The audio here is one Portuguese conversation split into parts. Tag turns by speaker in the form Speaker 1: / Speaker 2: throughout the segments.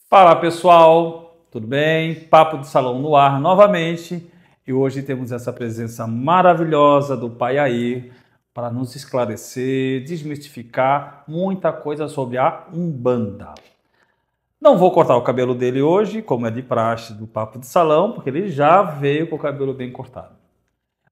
Speaker 1: Fala pessoal, tudo bem? Papo de Salão no ar novamente e hoje temos essa presença maravilhosa do Pai Air para nos esclarecer, desmistificar muita coisa sobre a Umbanda. Não vou cortar o cabelo dele hoje, como é de praxe do Papo de Salão, porque ele já veio com o cabelo bem cortado.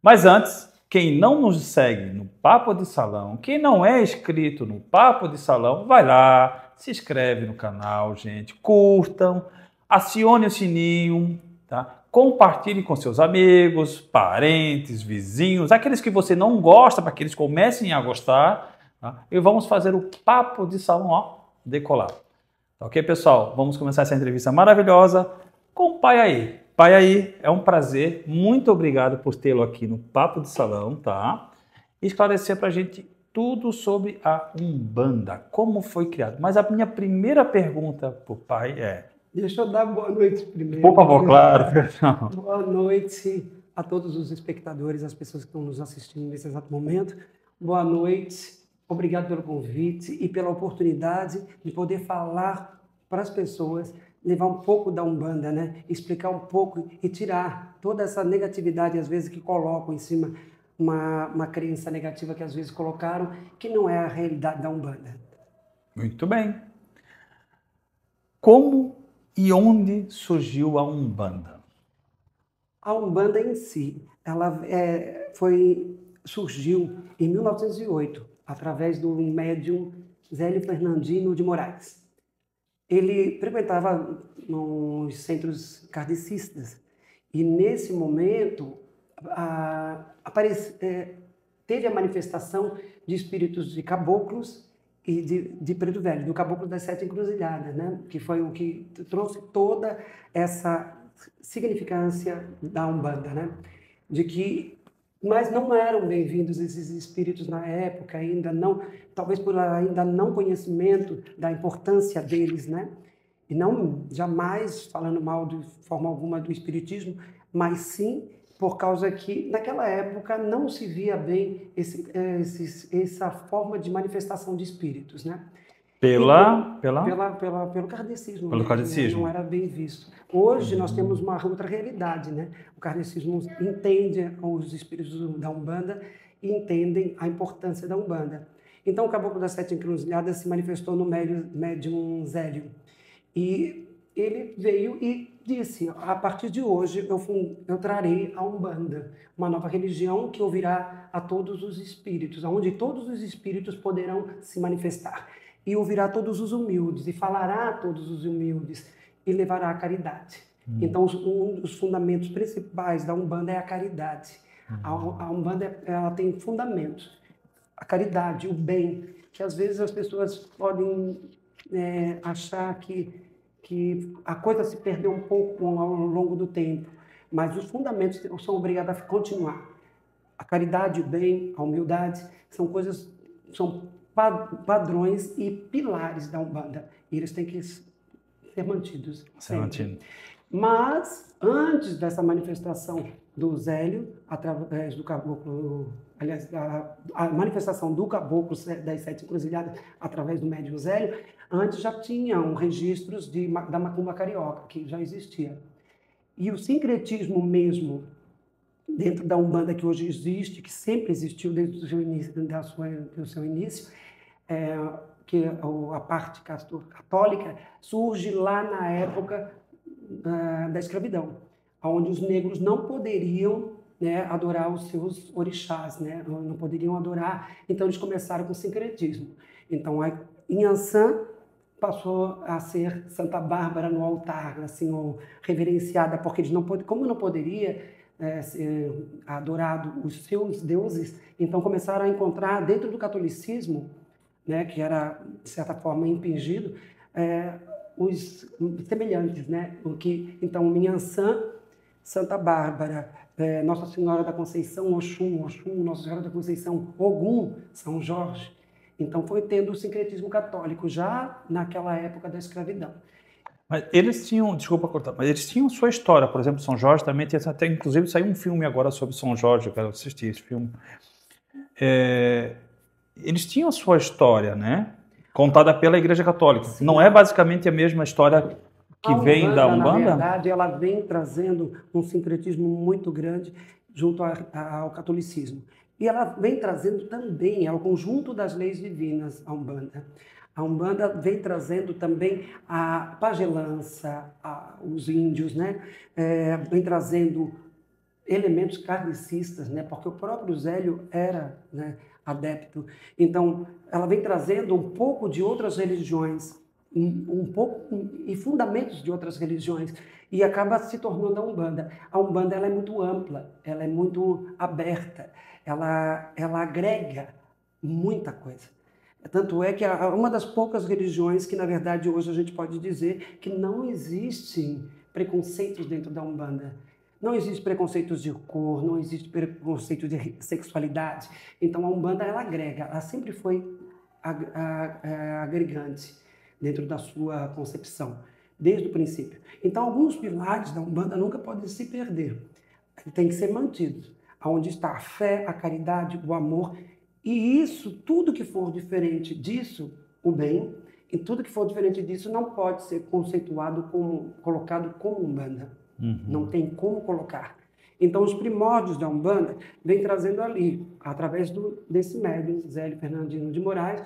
Speaker 1: Mas antes, quem não nos segue no Papo de Salão, quem não é inscrito no Papo de Salão, vai lá, se inscreve no canal, gente, curtam, acione o sininho, tá? Compartilhe com seus amigos, parentes, vizinhos, aqueles que você não gosta, para que eles comecem a gostar, tá? E vamos fazer o Papo de Salão, ó, decolar. Tá ok, pessoal? Vamos começar essa entrevista maravilhosa com o Pai Air. Pai Air, é um prazer, muito obrigado por tê-lo aqui no Papo de Salão, tá? Esclarecer pra gente tudo sobre a Umbanda, como foi criado. Mas a minha primeira pergunta pro pai é...
Speaker 2: Deixa eu dar boa noite primeiro.
Speaker 1: Por favor, claro.
Speaker 2: Boa noite a todos os espectadores, as pessoas que estão nos assistindo nesse exato momento. Boa noite, obrigado pelo convite e pela oportunidade de poder falar para as pessoas, levar um pouco da Umbanda, né? Explicar um pouco e tirar toda essa negatividade, às vezes, que colocam em cima uma crença negativa que às vezes colocaram, que não é a realidade da Umbanda.
Speaker 1: Muito bem. Como e onde surgiu a Umbanda?
Speaker 2: A Umbanda em si, ela surgiu em 1908, através do médium Zélio Fernandino de Moraes. Ele frequentava nos centros kardecistas e, nesse momento, teve a manifestação de espíritos de caboclos e de Preto Velho, do Caboclo das Sete Encruzilhadas, né? Que foi o que trouxe toda essa significância da Umbanda, né? Mas não eram bem-vindos esses espíritos na época, ainda não, talvez por ainda não conhecimento da importância deles, né? E não jamais falando mal de forma alguma do espiritismo, mas sim por causa que naquela época não se via bem essa forma de manifestação de espíritos, né? Pelo kardecismo.
Speaker 1: Pelo kardecismo.
Speaker 2: Não era bem visto. Hoje nós temos uma outra realidade, né? O kardecismo entende os espíritos da Umbanda e entendem a importância da Umbanda. Então o Caboclo das Sete Encruzilhadas se manifestou no médium Zélio. E ele veio e disse, a partir de hoje eu trarei a Umbanda, uma nova religião que ouvirá a todos os espíritos, onde todos os espíritos poderão se manifestar. E ouvirá todos os humildes, e falará a todos os humildes, e levará a caridade. Então, um dos fundamentos principais da Umbanda é a caridade. A Umbanda ela tem fundamentos. A caridade, o bem, que às vezes as pessoas podem achar que a coisa se perdeu um pouco ao longo do tempo, mas os fundamentos são obrigados a continuar. A caridade, o bem, a humildade, são padrões e pilares da Umbanda. E eles têm que ser mantidos. Mas, antes dessa manifestação do Zélio, através do Caboclo, aliás, a manifestação do Caboclo das Sete Encruzilhadas, através do médium Zélio, antes já tinham registros da macumba carioca, que já existia. E o sincretismo mesmo, dentro da Umbanda que hoje existe, que sempre existiu desde o seu início, que a parte católica surge lá na época da escravidão, onde os negros não poderiam, né, adorar os seus orixás, né, não poderiam adorar, então eles começaram com o sincretismo. Então, a Inhansã passou a ser Santa Bárbara no altar, assim, ou reverenciada, porque eles como não poderia ser adorado os seus deuses, então começaram a encontrar dentro do catolicismo, né, que era, de certa forma, impingido, os semelhantes, né? Então, Inhansã, Santa Bárbara, Nossa Senhora da Conceição, Oxum, Nossa Senhora da Conceição, Ogum, São Jorge. Então, foi tendo o sincretismo católico já naquela época da escravidão.
Speaker 1: Mas eles tinham, desculpa cortar, mas eles tinham sua história. Por exemplo, São Jorge também tem até, inclusive, saiu um filme agora sobre São Jorge, eu quero assistir esse filme. eles tinham a sua história, né? Contada pela Igreja Católica.
Speaker 2: Sim.
Speaker 1: Não é basicamente a mesma história que vem da
Speaker 2: Na
Speaker 1: Umbanda?
Speaker 2: verdade, ela vem trazendo um sincretismo muito grande junto ao catolicismo. E ela vem trazendo também, é o conjunto das leis divinas, a Umbanda. A Umbanda vem trazendo também a pagelança, os índios, né? Vem trazendo elementos kardecistas, né? Porque o próprio Zélio era, né, adepto. Então, ela vem trazendo um pouco de outras religiões, um pouco e fundamentos de outras religiões, e acaba se tornando a Umbanda. A Umbanda ela é muito ampla, ela é muito aberta, ela agrega muita coisa. Tanto é que é uma das poucas religiões que, na verdade, hoje a gente pode dizer que não existem preconceitos dentro da Umbanda. Não existe preconceitos de cor, não existe preconceito de sexualidade. Então, a Umbanda, ela agrega, ela sempre foi agregante dentro da sua concepção, desde o princípio. Então, alguns pilares da Umbanda nunca podem se perder, tem que ser mantidos. Onde está a fé, a caridade, o amor. E isso, tudo que for diferente disso, o bem, e tudo que for diferente disso não pode ser conceituado como, colocado como Umbanda. Não tem como colocar. Então, os primórdios da Umbanda vem trazendo ali, através desse médium, Zélio Fernandino de Moraes,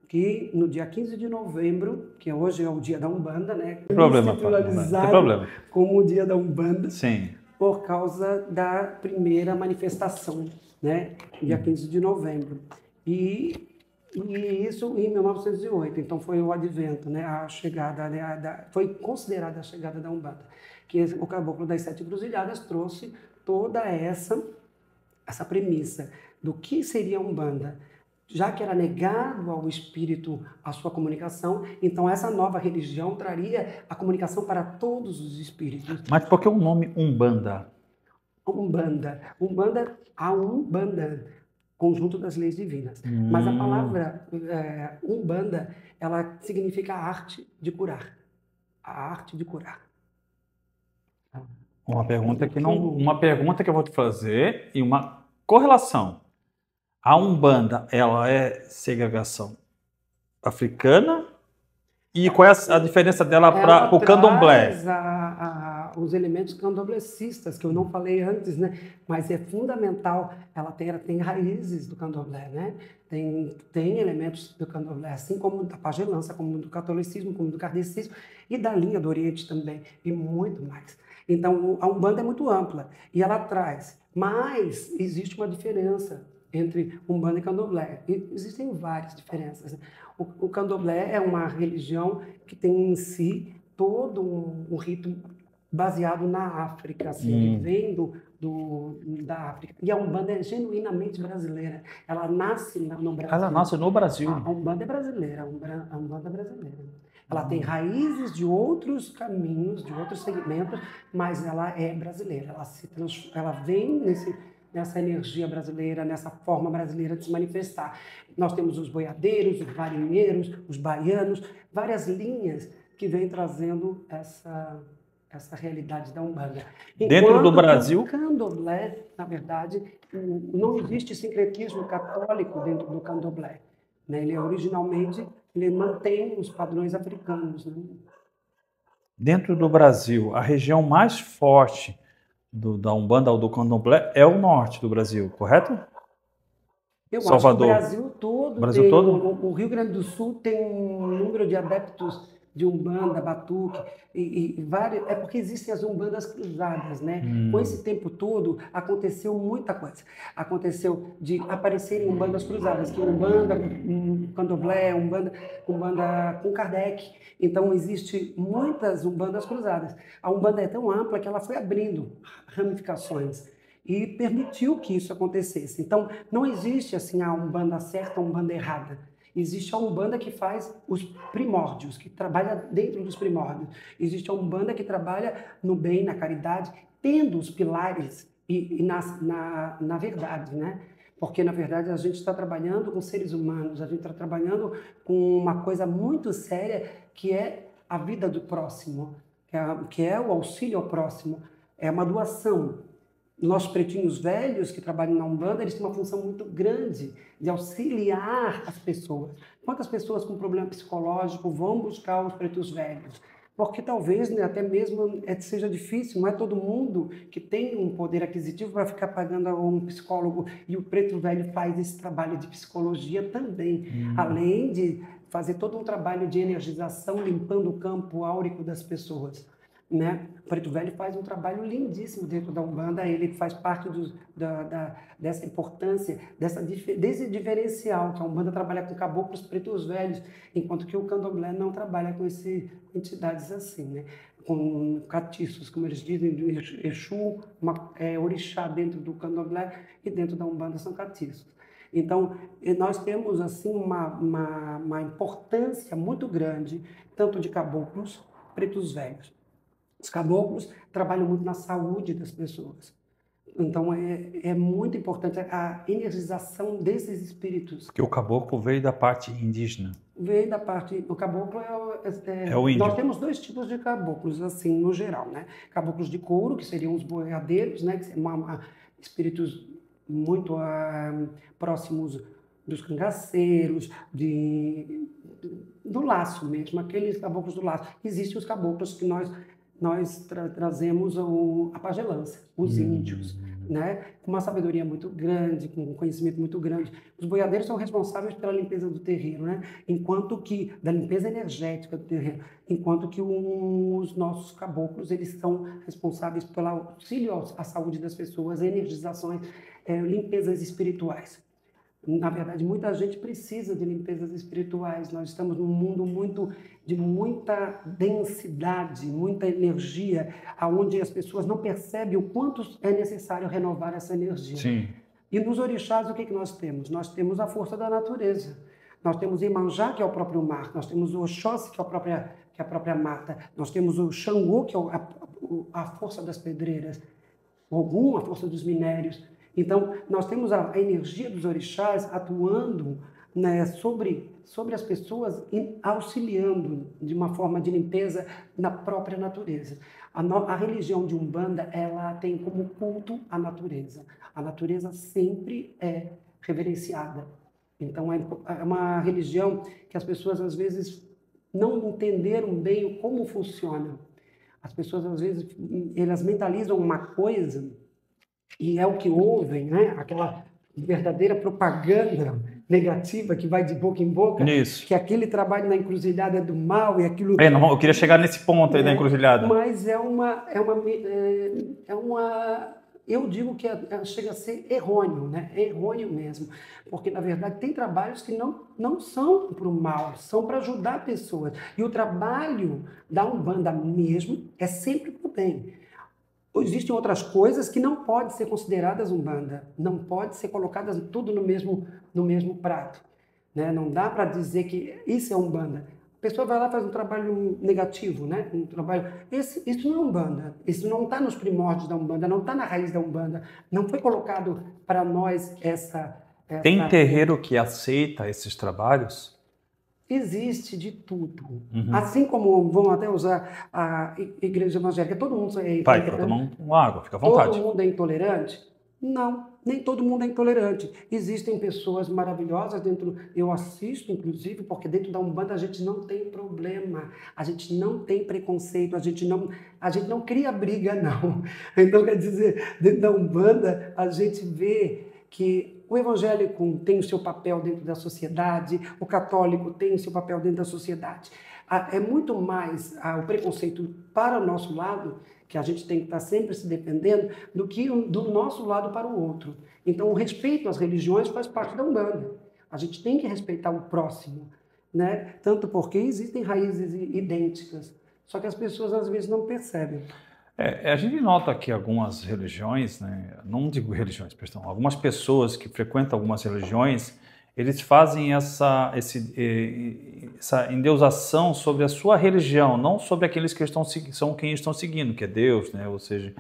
Speaker 2: que no dia 15 de novembro, que hoje é o dia da Umbanda, né?
Speaker 1: Tem problema, não tem problema.
Speaker 2: Como o dia da Umbanda.
Speaker 1: Sim.
Speaker 2: Por causa da primeira manifestação, né? Dia 15 de novembro. E isso em 1908, então foi o advento, né? A chegada, foi considerada a chegada da Umbanda, que o Caboclo das Sete Encruzilhadas trouxe toda essa premissa do que seria a Umbanda. Já que era negado ao espírito a sua comunicação, então essa nova religião traria a comunicação para todos os espíritos.
Speaker 1: Mas por que o nome Umbanda?
Speaker 2: Umbanda. A Umbanda, conjunto das leis divinas. Mas a palavra Umbanda, ela significa a arte de curar. A arte de curar.
Speaker 1: Uma pergunta que eu vou te fazer e uma correlação. A Umbanda, ela é segregação africana? E qual é a diferença dela para o candomblé?
Speaker 2: Os elementos candomblecistas, que eu não falei antes, né? Mas é fundamental, ela tem raízes do candomblé, né? Tem elementos do candomblé, assim como da pagelança, como do catolicismo, como do kardecismo, e da linha do Oriente também, e muito mais. Então, a Umbanda é muito ampla, e ela traz, mas existe uma diferença entre Umbanda e Candomblé. E existem várias diferenças. O Candomblé é uma religião que tem em si todo um rito baseado na África, assim, que vem da África. E a Umbanda é genuinamente brasileira. Ela nasce no Brasil.
Speaker 1: Ela nasce no Brasil.
Speaker 2: A Umbanda é brasileira. A Umbanda é brasileira. Ela tem raízes de outros caminhos, de outros segmentos, mas ela é brasileira. Ela vem nessa energia brasileira, nessa forma brasileira de se manifestar. Nós temos os boiadeiros, os marinheiros, os baianos, várias linhas que vêm trazendo essa realidade da Umbanda.
Speaker 1: Dentro do Brasil?
Speaker 2: O candomblé, na verdade, não existe sincretismo católico dentro do candomblé. Ele originalmente mantém os padrões africanos. Né?
Speaker 1: Dentro do Brasil, a região mais forte da Umbanda ou do Candomblé é o norte do Brasil, correto?
Speaker 2: Eu
Speaker 1: Salvador.
Speaker 2: acho que o Brasil todo. O Rio Grande do Sul tem um número de adeptos de Umbanda, Batuque, vários, é porque existem as Umbandas cruzadas, né? Com esse tempo todo, aconteceu muita coisa. Aconteceu de aparecerem Umbandas cruzadas, que Umbanda, Candomblé, Umbanda com Kardec. Então, existe muitas Umbandas cruzadas. A Umbanda é tão ampla que ela foi abrindo ramificações e permitiu que isso acontecesse. Então, não existe assim a Umbanda certa, a Umbanda errada. Existe a Umbanda que faz os primórdios, que trabalha dentro dos primórdios. Existe a Umbanda que trabalha no bem, na caridade, tendo os pilares e na verdade, né? Porque, na verdade, a gente está trabalhando com seres humanos, a gente está trabalhando com uma coisa muito séria, que é a vida do próximo, que é o auxílio ao próximo, é uma doação. nossos pretinhos velhos que trabalham na Umbanda, eles têm uma função muito grande de auxiliar as pessoas. Quantas pessoas com problema psicológico vão buscar os pretos velhos? Porque talvez, né, até mesmo seja difícil, não é todo mundo que tem um poder aquisitivo para ficar pagando a um psicólogo, e o preto velho faz esse trabalho de psicologia também, além de fazer todo um trabalho de energização, limpando o campo áurico das pessoas. Né? O preto velho faz um trabalho lindíssimo dentro da Umbanda, ele faz parte dessa importância, desse diferencial, que a Umbanda trabalha com caboclos pretos velhos, enquanto que o candomblé não trabalha com entidades assim, né? Com catiços, como eles dizem, Exu, orixá dentro do candomblé, e dentro da Umbanda são catiços. Então, nós temos assim uma importância muito grande, tanto de caboclos pretos velhos. Os caboclos trabalham muito na saúde das pessoas. Então, é muito importante a energização desses espíritos.
Speaker 1: Porque o caboclo veio da parte indígena.
Speaker 2: Veio da parte... O caboclo
Speaker 1: é o índio.
Speaker 2: Nós temos dois tipos de caboclos, assim, no geral, né? Caboclos de couro, que seriam os boiadeiros, né? Que são espíritos muito próximos dos cangaceiros, do laço mesmo, aqueles caboclos do laço. Existem os caboclos que nós trazemos a pagelância, os índios, né? Com uma sabedoria muito grande, com um conhecimento muito grande. Os boiadeiros são responsáveis pela limpeza do terreiro, né? Da limpeza energética do terreiro, enquanto que os nossos caboclos, eles são responsáveis pelo auxílio à saúde das pessoas, energizações, limpezas espirituais. Na verdade, muita gente precisa de limpezas espirituais. Nós estamos num mundo de muita densidade, muita energia, onde as pessoas não percebem o quanto é necessário renovar essa energia.
Speaker 1: Sim.
Speaker 2: E nos orixás, o que nós temos? Nós temos a força da natureza. Nós temos Iemanjá, que é o próprio mar. Nós temos o Oxóssi, que é a própria mata. Nós temos o Xangô, que é a força das pedreiras. Ogum, a força dos minérios. Então, nós temos a energia dos orixás atuando, né, sobre as pessoas, auxiliando de uma forma de limpeza na própria natureza. A religião de Umbanda, ela tem como culto a natureza. A natureza sempre é reverenciada. Então, é uma religião que as pessoas, às vezes, não entenderam bem como funciona. As pessoas, às vezes, elas mentalizam uma coisa e é o que ouvem, né? Aquela verdadeira propaganda negativa que vai de boca em boca. Isso. Que aquele trabalho na encruzilhada é do mal e aquilo...
Speaker 1: Não, eu queria chegar nesse ponto aí da encruzilhada.
Speaker 2: Mas eu digo que chega a ser errôneo, né? É errôneo mesmo. Porque, na verdade, tem trabalhos que não são para o mal, são para ajudar pessoas. E o trabalho da Umbanda mesmo é sempre para o bem. Existem outras coisas que não podem ser consideradas Umbanda, não pode ser colocadas tudo no mesmo prato, né? Não dá para dizer que isso é Umbanda. A pessoa vai lá e faz um trabalho negativo, né? Isso não é Umbanda, isso não está nos primórdios da Umbanda, não está na raiz da Umbanda, não foi colocado para nós essa...
Speaker 1: Tem terreiro que aceita esses trabalhos?
Speaker 2: Existe de tudo. Assim como, vamos até usar a igreja evangélica, todo mundo é intolerante.
Speaker 1: Pai, para tomar uma água, fica à vontade.
Speaker 2: Todo mundo é intolerante? Não, nem todo mundo é intolerante. Existem pessoas maravilhosas dentro, eu assisto inclusive, porque dentro da Umbanda a gente não tem problema, a gente não tem preconceito, a gente não cria briga, não. Então, quer dizer, dentro da Umbanda a gente vê que o evangélico tem o seu papel dentro da sociedade, o católico tem o seu papel dentro da sociedade. É muito mais o preconceito para o nosso lado, que a gente tem que estar sempre se defendendo, do que do nosso lado para o outro. Então, o respeito às religiões faz parte da Umbanda. A gente tem que respeitar o próximo, né? Tanto porque existem raízes idênticas, só que as pessoas às vezes não percebem.
Speaker 1: A gente nota que algumas religiões, né, não digo religiões, perdão, algumas pessoas que frequentam algumas religiões, eles fazem essa endeusação sobre a sua religião, não sobre aqueles que são quem estão seguindo, que é Deus, né, ou seja,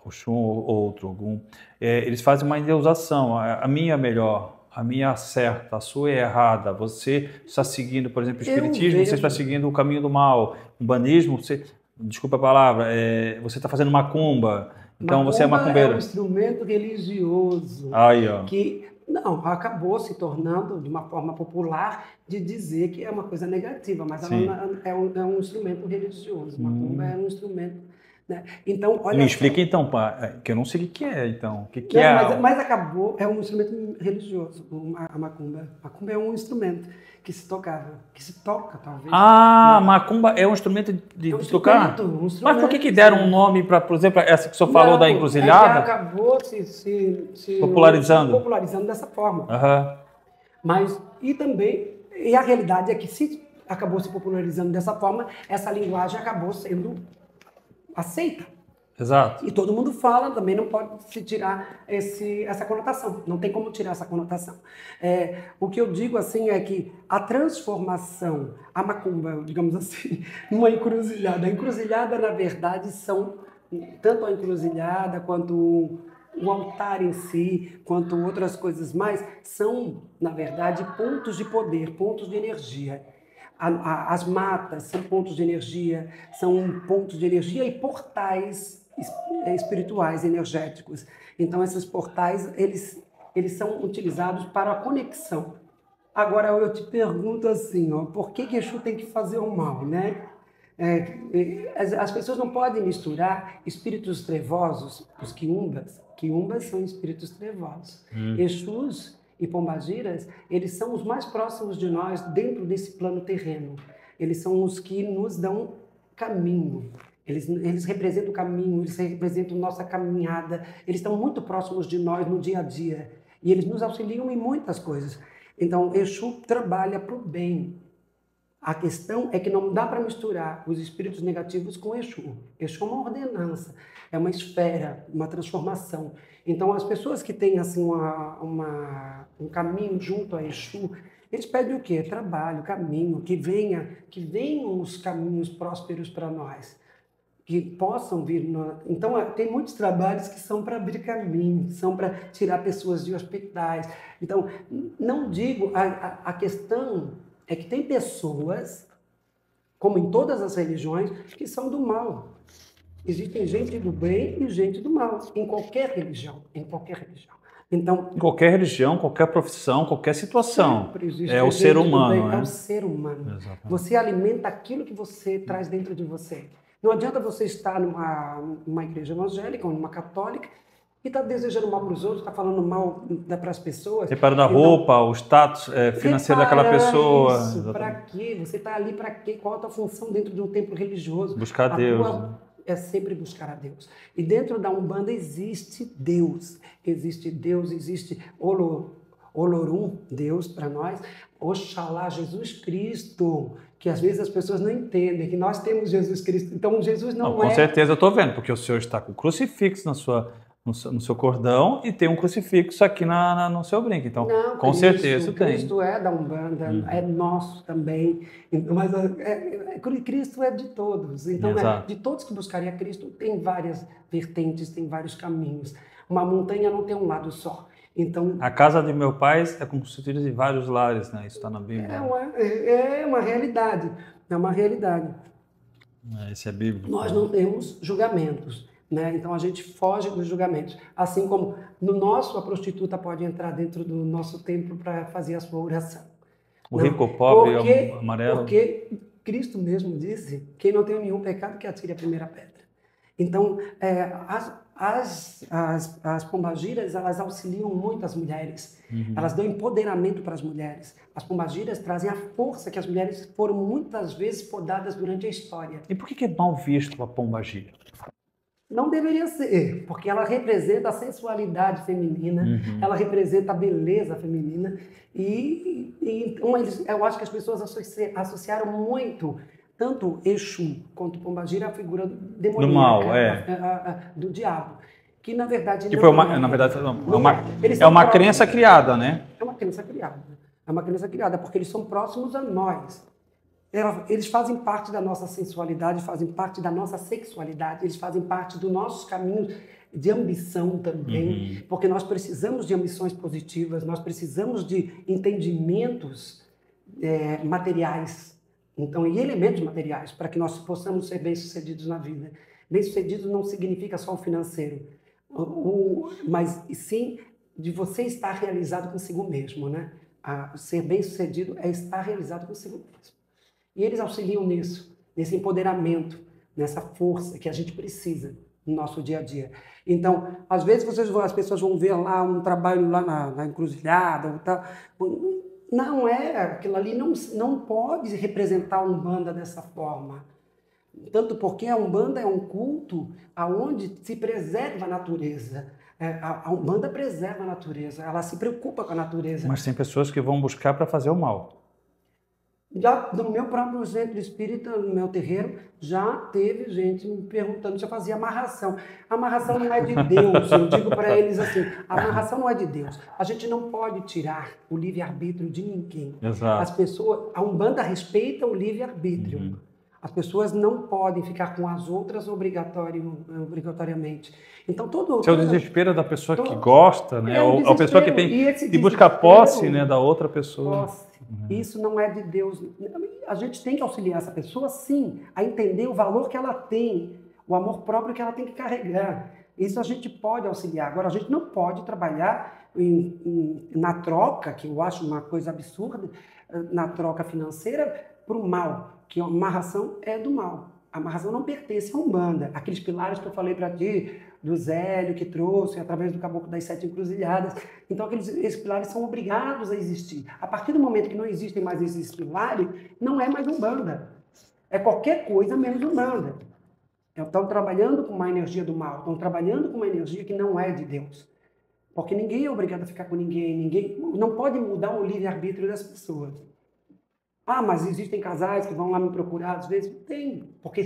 Speaker 1: Oxum ou outro, algum. Eles fazem uma endeusação, a minha é melhor, a minha certa, a sua é errada, você está seguindo, por exemplo, o espiritismo, você está seguindo o caminho do mal, o umbanismo, desculpa a palavra, você está fazendo macumba. Então você é
Speaker 2: Macumba é
Speaker 1: macumbeiro.
Speaker 2: um instrumento religioso
Speaker 1: Aí, ó.
Speaker 2: que não acabou se tornando de uma forma popular de dizer que é uma coisa negativa, mas ela
Speaker 1: Sim.
Speaker 2: é um instrumento religioso. Macumba é um instrumento, né? Então,
Speaker 1: Me
Speaker 2: olha só.
Speaker 1: explica então, que eu não sei o que é, então. O que
Speaker 2: Não,
Speaker 1: é?
Speaker 2: mas acabou, é um instrumento religioso, a macumba. Macumba é um instrumento que se tocava, que se toca, talvez.
Speaker 1: Ah,
Speaker 2: Né?
Speaker 1: macumba é um instrumento
Speaker 2: É um
Speaker 1: de tocar?
Speaker 2: instrumento,
Speaker 1: Mas por que deram um nome para, por exemplo, essa que o senhor falou
Speaker 2: Não,
Speaker 1: da
Speaker 2: é que
Speaker 1: encruzilhada?
Speaker 2: acabou se
Speaker 1: Popularizando.
Speaker 2: dessa forma.
Speaker 1: Aham.
Speaker 2: Mas, e também, e a realidade é que se acabou se popularizando dessa forma, essa linguagem acabou sendo aceita.
Speaker 1: Exato.
Speaker 2: E todo mundo fala, também não pode se tirar essa conotação. Não tem como tirar essa conotação. O que eu digo assim é que a transformação, a macumba, digamos assim, numa encruzilhada. A encruzilhada, na verdade, são tanto a encruzilhada quanto o altar em si, quanto outras coisas mais, são, na verdade, pontos de poder, pontos de energia. As matas são pontos de energia, e portais espirituais, energéticos. Então, esses portais, eles são utilizados para a conexão. Agora, eu te pergunto assim, ó, por que Exu tem que fazer o mal, né? As pessoas não podem misturar espíritos trevosos, os quiumbas. Quiumbas são espíritos trevosos. Exus e pombagiras, eles são os mais próximos de nós dentro desse plano terreno. Eles são os que nos dão caminho. Eles representam o caminho, eles representam nossa caminhada, eles estão muito próximos de nós no dia a dia. E eles nos auxiliam em muitas coisas. Então, Exu trabalha para o bem. A questão é que não dá para misturar os espíritos negativos com Exu. Exu é uma ordenança, é uma esfera, uma transformação. Então, as pessoas que têm assim, um caminho junto a Exu, eles pedem o quê? Trabalho, caminho, que venham os caminhos prósperos para nós, que possam vir. Então, tem muitos trabalhos que são para abrir caminho, são para tirar pessoas de hospitais. Então, não digo, a questão é que tem pessoas, como em todas as religiões, que são do mal. Existem gente do bem e gente do mal, em qualquer religião, em qualquer religião. Então,
Speaker 1: Em qualquer religião, qualquer profissão, qualquer situação. É o ser humano,
Speaker 2: É
Speaker 1: né?
Speaker 2: o ser humano.
Speaker 1: Exatamente.
Speaker 2: Você alimenta aquilo que você traz dentro de você. Não adianta você estar numa igreja evangélica ou numa católica e estar desejando mal para os outros, estar falando mal para as pessoas.
Speaker 1: Reparando a roupa, o status financeiro daquela pessoa.
Speaker 2: Isso, para quê? Você está ali para quê? Qual a tua função dentro de um templo religioso?
Speaker 1: Buscar Deus, né?
Speaker 2: É sempre buscar a Deus. E dentro da Umbanda existe Deus. Existe Deus, existe Olorum, Deus para nós. Oxalá, Jesus Cristo, que às vezes as pessoas não entendem, que nós temos Jesus Cristo. Então Jesus não
Speaker 1: Com certeza eu estou vendo, porque o senhor está com o crucifixo no seu cordão e tem um crucifixo aqui no seu brinco. Então,
Speaker 2: não,
Speaker 1: com certeza tem.
Speaker 2: Cristo é da Umbanda, é nosso também, mas Cristo é de todos. Então, de todos que buscarem a Cristo, tem várias vertentes, tem vários caminhos. Uma montanha não tem um lado só. Então,
Speaker 1: a casa de meu pai é constituída de vários lares, né? Isso está na Bíblia.
Speaker 2: É uma realidade. É uma realidade.
Speaker 1: Isso é bíblico.
Speaker 2: Nós não temos julgamentos, né? Então a gente foge dos julgamentos. Assim como no nosso, a prostituta pode entrar dentro do nosso templo para fazer a sua oração.
Speaker 1: O rico, o pobre, o amarelo.
Speaker 2: Porque Cristo mesmo disse: quem não tem nenhum pecado que atire a primeira pedra. Então, as pombagiras, elas auxiliam muito as mulheres. Elas dão empoderamento para as mulheres. As pombagiras trazem a força que as mulheres foram muitas vezes podadas durante a história.
Speaker 1: E por que é mal visto a pombagira?
Speaker 2: Não deveria ser, porque ela representa a sensualidade feminina, ela representa a beleza feminina. Então, eu acho que as pessoas associaram muito tanto Exu quanto Pombagira a figura demoníaca,
Speaker 1: do mal,
Speaker 2: do diabo, que na verdade
Speaker 1: que
Speaker 2: não
Speaker 1: foi é uma crença criada, né?
Speaker 2: É uma crença criada. É uma crença criada porque eles são próximos a nós. Eles fazem parte da nossa sensualidade, fazem parte da nossa sexualidade, eles fazem parte dos nossos caminhos de ambição também, porque nós precisamos de ambições positivas, nós precisamos de entendimentos materiais. Então, e elementos materiais, para que nós possamos ser bem-sucedidos na vida. Bem-sucedido não significa só o financeiro, mas sim de você estar realizado consigo mesmo, né? Ser bem-sucedido é estar realizado consigo mesmo. E eles auxiliam nisso, nesse empoderamento, nessa força que a gente precisa no nosso dia a dia. Então, às vezes as pessoas vão ver lá um trabalho lá na encruzilhada ou tal. Não é, aquilo ali não pode representar a Umbanda dessa forma. Tanto porque a Umbanda é um culto onde se preserva a natureza. A Umbanda preserva a natureza, ela se preocupa com a natureza.
Speaker 1: Mas tem pessoas que vão buscar para fazer o mal.
Speaker 2: Já no meu próprio centro espírita, no meu terreiro, já teve gente me perguntando se eu fazia amarração. A amarração não é de Deus, eu digo para eles assim, a amarração não é de Deus. A gente não pode tirar o livre-arbítrio de ninguém.
Speaker 1: Exato.
Speaker 2: As pessoas, a Umbanda respeita o livre-arbítrio.
Speaker 1: Uhum.
Speaker 2: As pessoas não podem ficar com as outras obrigatoriamente. Então,
Speaker 1: Esse é o desespero da pessoa que gosta, né? Ou a pessoa que tem de buscar posse, né, da outra pessoa.
Speaker 2: Posse. Isso não é de Deus. A gente tem que auxiliar essa pessoa, sim, a entender o valor que ela tem, o amor próprio que ela tem que carregar. Isso a gente pode auxiliar. Agora, a gente não pode trabalhar na troca, que eu acho uma coisa absurda, na troca financeira, para o mal, que a amarração é do mal. A amarração não pertence a Umbanda. Aqueles pilares que eu falei para ti, do Zélio que trouxe, através do Caboclo das Sete Encruzilhadas. Então, esses pilares são obrigados a existir. A partir do momento que não existem mais esses pilares, não é mais Umbanda. É qualquer coisa menos Umbanda. Estão trabalhando com uma energia do mal, estão trabalhando com uma energia que não é de Deus. Porque ninguém é obrigado a ficar com ninguém não pode mudar o livre-arbítrio das pessoas. Ah, mas existem casais que vão lá me procurar, às vezes tem, porque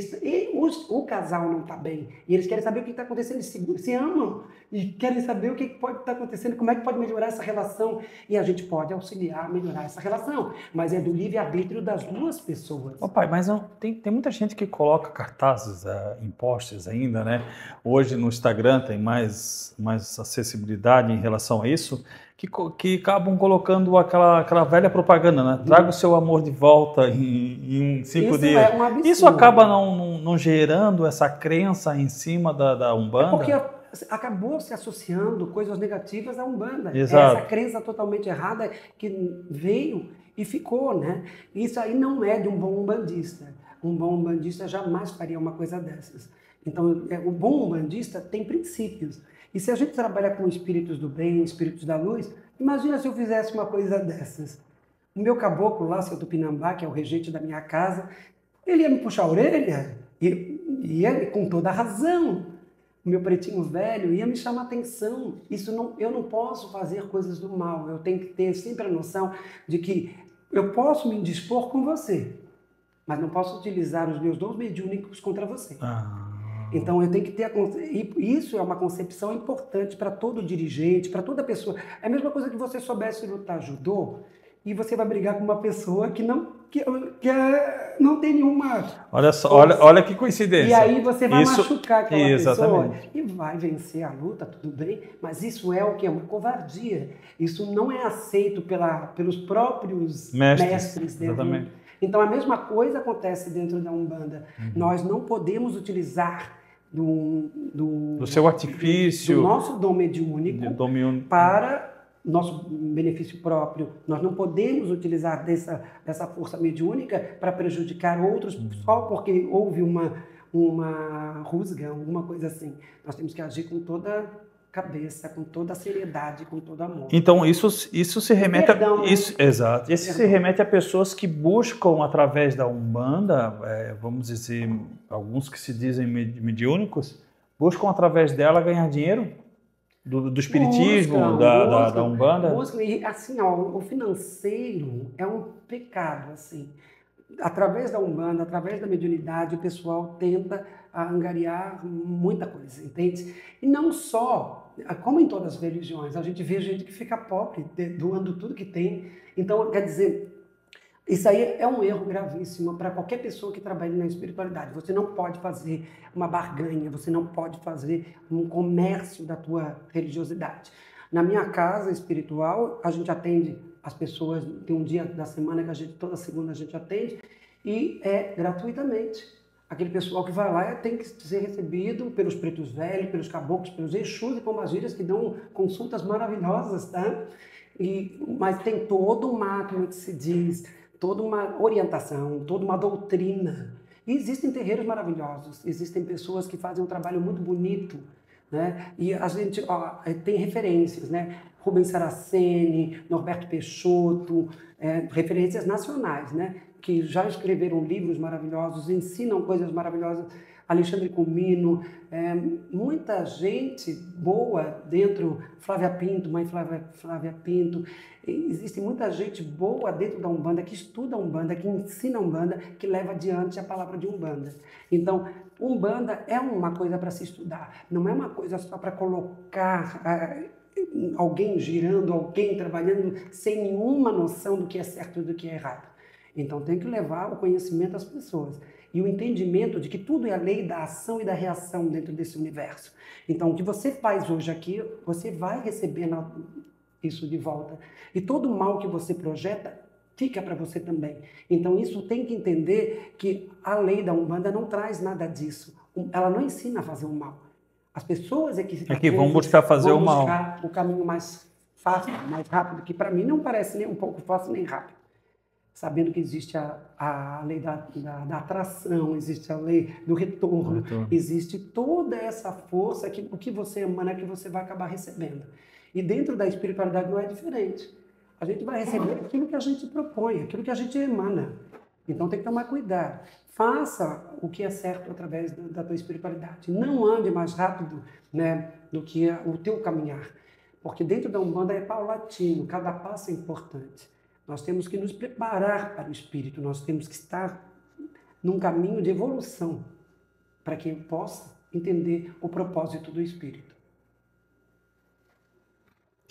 Speaker 2: o casal não está bem, e eles querem saber o que está acontecendo, eles se amam, e querem saber o que pode estar acontecendo, como é que pode melhorar essa relação, e a gente pode auxiliar a melhorar essa relação, mas é do livre-arbítrio das duas pessoas.
Speaker 1: Ô pai, mas tem muita gente que coloca cartazes em posts ainda, né? Hoje no Instagram tem mais acessibilidade em relação a isso, que acabam colocando aquela velha propaganda, né? Traga o seu amor de volta em 5 dias.
Speaker 2: É um absurdo.
Speaker 1: Isso acaba não gerando essa crença em cima da Umbanda?
Speaker 2: É porque acabou se associando coisas negativas à Umbanda.
Speaker 1: Exato.
Speaker 2: Essa crença totalmente errada que veio e ficou, né? Isso aí não é de um bom umbandista. Um bom umbandista jamais faria uma coisa dessas. Então, o bom umbandista tem princípios. E se a gente trabalha com espíritos do bem, espíritos da luz, imagina se eu fizesse uma coisa dessas. O meu caboclo lá, seu Tupinambá, que é o regente da minha casa, ele ia me puxar a orelha, e ele, com toda a razão. O meu pretinho velho ia me chamar atenção. Eu não posso fazer coisas do mal. Eu tenho que ter sempre a noção de que eu posso me indispor com você, mas não posso utilizar os meus dons mediúnicos contra você. Então eu tenho que ter isso é uma concepção importante para todo dirigente, para toda pessoa. É a mesma coisa que você soubesse lutar judô e você vai brigar com uma pessoa que não tem nenhuma.
Speaker 1: Olha só, olha que coincidência.
Speaker 2: E aí você vai machucar aquela
Speaker 1: exatamente.
Speaker 2: pessoa e vai vencer a luta, tudo bem, mas isso é o que é uma covardia. Isso não é aceito pelos próprios mestres dentro.
Speaker 1: Exatamente.
Speaker 2: Então a mesma coisa acontece dentro da Umbanda. Nós não podemos utilizar do seu artifício, do nosso dom mediúnico para nosso benefício próprio. Nós não podemos utilizar dessa força mediúnica para prejudicar outros só porque houve uma rusga, alguma coisa assim. Nós temos que agir com toda cabeça, com toda a seriedade, com todo amor.
Speaker 1: Então isso se remete exato. Isso se remete a pessoas que buscam através da Umbanda, vamos dizer, alguns que se dizem mediúnicos, buscam através dela ganhar dinheiro do espiritismo, da Umbanda.
Speaker 2: E assim, o financeiro é um pecado, assim. Através da Umbanda, através da mediunidade, o pessoal tenta angariar muita coisa, entende? E não só, como em todas as religiões, a gente vê gente que fica pobre, doando tudo que tem. Então, quer dizer, isso aí é um erro gravíssimo para qualquer pessoa que trabalhe na espiritualidade. Você não pode fazer uma barganha, você não pode fazer um comércio da tua religiosidade. Na minha casa espiritual, a gente atende as pessoas, tem um dia da semana que toda segunda a gente atende, e é gratuitamente. aquele pessoal que vai lá tem que ser recebido pelos pretos velhos, pelos caboclos, pelos exus e pombageiras que dão consultas maravilhosas, tá? Mas tem todo uma, como que se diz, toda uma orientação, toda uma doutrina. E existem terreiros maravilhosos, existem pessoas que fazem um trabalho muito bonito, né? E a gente tem referências, né? Rubens Saraceni, Norberto Peixoto, referências nacionais, né? Que já escreveram livros maravilhosos, ensinam coisas maravilhosas. Alexandre Comino, muita gente boa dentro, Flávia Pinto, mãe Flávia Pinto, existe muita gente boa dentro da Umbanda, que estuda Umbanda, que ensina Umbanda, que leva adiante a palavra de Umbanda. Então, Umbanda é uma coisa para se estudar, não é uma coisa só para colocar alguém girando, alguém trabalhando sem nenhuma noção do que é certo e do que é errado. Então tem que levar o conhecimento às pessoas e o entendimento de que tudo é a lei da ação e da reação dentro desse universo. Então o que você faz hoje aqui, você vai receber isso de volta. E todo o mal que você projeta fica para você também. Então isso tem que entender que a lei da Umbanda não traz nada disso. Ela não ensina a fazer o mal. As pessoas é que
Speaker 1: vão buscar fazer o mal.
Speaker 2: Vão buscar o caminho mais fácil, mais rápido, que para mim não parece nem um pouco fácil nem rápido. Sabendo que existe a lei da atração, existe a lei do retorno, existe toda essa força que o que você emana é que você vai acabar recebendo. E dentro da espiritualidade não é diferente. A gente vai receber aquilo que a gente propõe, aquilo que a gente emana. Então tem que tomar cuidado. Faça o que é certo através da tua espiritualidade. Não ande mais rápido, né, do que o teu caminhar. Porque dentro da Umbanda é paulatino, cada passo é importante. Nós temos que nos preparar para o espírito, nós temos que estar num caminho de evolução para que eu possa entender o propósito do espírito.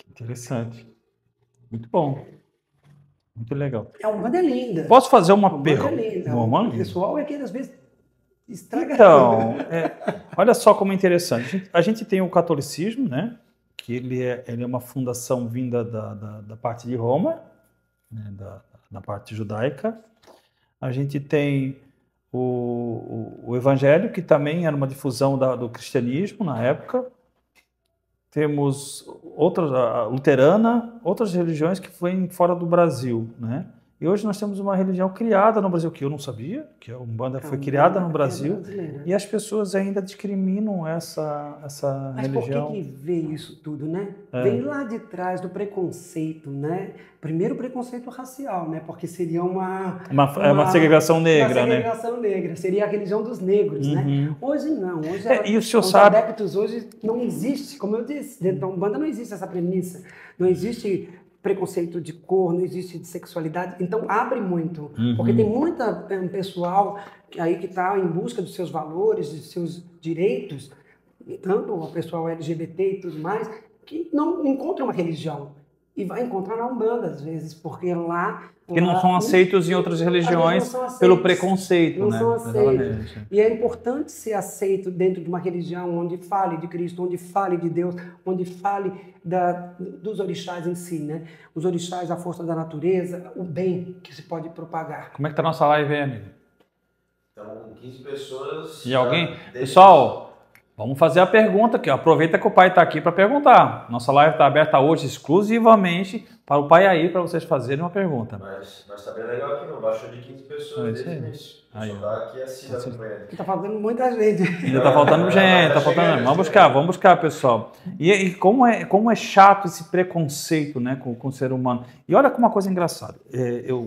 Speaker 1: Interessante. Muito bom. Muito legal.
Speaker 2: A Umbanda é linda.
Speaker 1: Posso fazer uma pergunta?
Speaker 2: O pessoal é que às vezes estraga.
Speaker 1: Então, olha só como é interessante. A gente tem o catolicismo, né? Que ele é uma fundação vinda da parte de Roma, né? Da parte judaica. A gente tem o evangelho, que também era uma difusão do cristianismo na época. Temos a luterana, outras religiões que vêm fora do Brasil, né? E hoje nós temos uma religião criada no Brasil, que eu não sabia, que a Umbanda foi criada no Brasil, e as pessoas ainda discriminam essa religião.
Speaker 2: Mas por que veio isso tudo, né? Vem lá de trás do preconceito, né? Primeiro o preconceito racial, né? Porque seria uma
Speaker 1: segregação negra, né?
Speaker 2: Uma segregação negra, seria a religião dos negros, né? Hoje não, hoje
Speaker 1: e o senhor
Speaker 2: os
Speaker 1: sabe...
Speaker 2: adeptos hoje não existe, como eu disse, dentro da Umbanda não existe essa premissa, não existe preconceito de cor, não existe de sexualidade, então abre muito, porque tem muita pessoal aí que está em busca dos seus valores, dos seus direitos, tanto o pessoal LGBT e tudo mais, que não encontra uma religião e vai encontrar na Umbanda às vezes, porque lá...
Speaker 1: Que não são aceitos em outras religiões pelo preconceito,
Speaker 2: não
Speaker 1: né?
Speaker 2: São aceitos. E é importante ser aceito dentro de uma religião onde fale de Cristo, onde fale de Deus, onde fale dos orixás em si, né? Os orixás, a força da natureza, o bem que se pode propagar.
Speaker 1: Como é que tá a nossa live aí, amigo?
Speaker 3: Então, 15 pessoas...
Speaker 1: E alguém? Pessoal... Vamos fazer a pergunta aqui. Aproveita que o pai está aqui para perguntar. Nossa live está aberta hoje exclusivamente para o pai aí, para vocês fazerem uma pergunta.
Speaker 3: Mas está bem legal aqui, não baixou de 15 pessoas desde o início. Só está aqui assim acompanhando.
Speaker 2: Está faltando muita gente.
Speaker 1: Ainda está faltando gente, está faltando. Vamos buscar, pessoal. E como é chato esse preconceito, né, com o ser humano. E olha como uma coisa engraçada.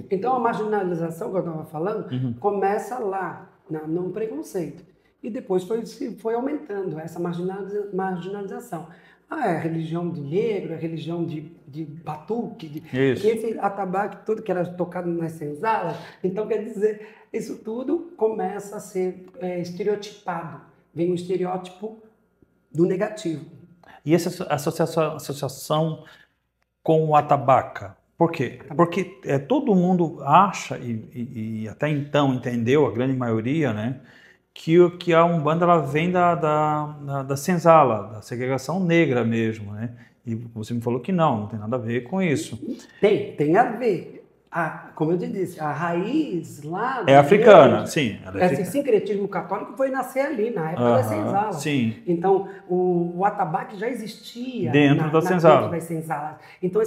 Speaker 2: Então a marginalização que eu estava falando começa lá, no preconceito. E depois foi aumentando essa marginalização. É religião de negro, é religião de batuque, que esse atabaque todo que era tocado nas senzalas. Então, quer dizer, isso tudo começa a ser estereotipado. Vem o estereótipo do negativo.
Speaker 1: E essa associação com o atabaca, por quê? Porque todo mundo acha, e até então entendeu, a grande maioria, né? Que a Umbanda ela vem da senzala, da segregação negra mesmo, né? E você me falou que não tem nada a ver com isso.
Speaker 2: Tem a ver. Como eu te disse, a raiz lá...
Speaker 1: É africana, sim.
Speaker 2: Esse sincretismo católico foi nascer ali, na época das senzalas.
Speaker 1: Sim.
Speaker 2: Então, o atabaque já existia
Speaker 1: dentro das senzalas.
Speaker 2: Então,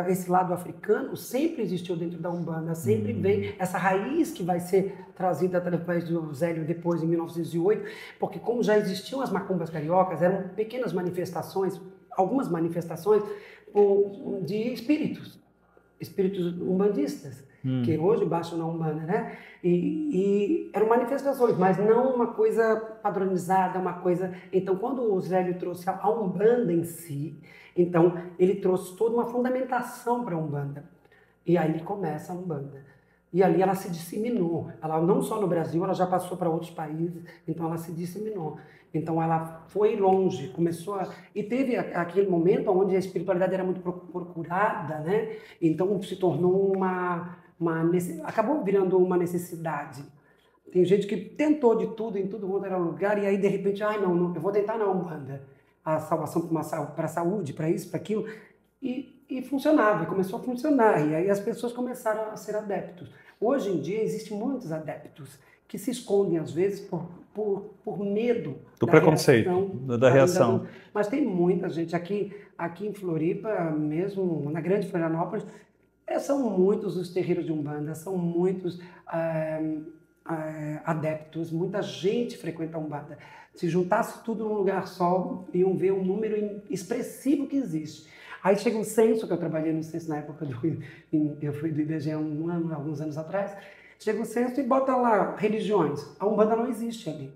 Speaker 2: esse lado africano sempre existiu dentro da Umbanda, sempre vem essa raiz que vai ser trazida através do Zélio depois, em 1908, porque como já existiam as macumbas cariocas, eram pequenas manifestações, algumas manifestações de espíritos umbandistas, que hoje baixam na Umbanda, né? E eram manifestações, mas não uma coisa padronizada, uma coisa... Então, quando o Zélio trouxe a Umbanda em si, então, ele trouxe toda uma fundamentação para a Umbanda. E aí começa a Umbanda. E ali ela se disseminou. Ela não só no Brasil, ela já passou para outros países, então ela se disseminou. Então ela foi longe, começou a... E teve aquele momento onde a espiritualidade era muito procurada, né? Então se tornou acabou virando uma necessidade. Tem gente que tentou de tudo, em tudo quanto era lugar, e aí de repente, não, eu vou tentar na Umbanda. A salvação para a saúde, para isso, para aquilo. E funcionava, começou a funcionar. E aí as pessoas começaram a ser adeptos. Hoje em dia existem muitos adeptos que se escondem às vezes por medo
Speaker 1: do preconceito, da reação.
Speaker 2: Mas tem muita gente aqui em Floripa, mesmo na Grande Florianópolis, são muitos os terreiros de Umbanda, são muitos adeptos, muita gente frequenta a Umbanda. Se juntasse tudo num lugar só, iam ver um número expressivo que existe. Aí chega um censo, que eu trabalhei no censo na época eu fui do IBGE alguns anos atrás, chega um censo e bota lá religiões. A Umbanda não existe ali.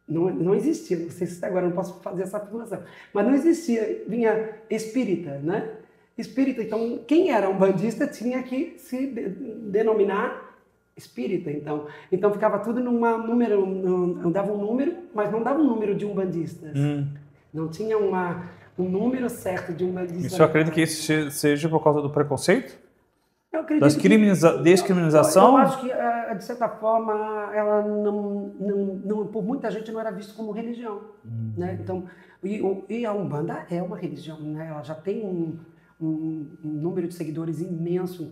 Speaker 2: Não existia, não sei se agora eu não posso fazer essa afirmação, mas não existia, vinha espírita, né? Espírita, então quem era umbandista tinha que se denominar espírita, então ficava tudo número, dava um número, mas não dava um número de umbandistas. Não tinha um número certo de umbandistas.
Speaker 1: E você acredita que isso seja por causa do preconceito?
Speaker 2: Eu acredito
Speaker 1: descriminalização?
Speaker 2: Eu acho que, de certa forma, ela não, por muita gente não era visto como religião. Né? Então, e a Umbanda é uma religião, né? Ela já tem um número de seguidores imenso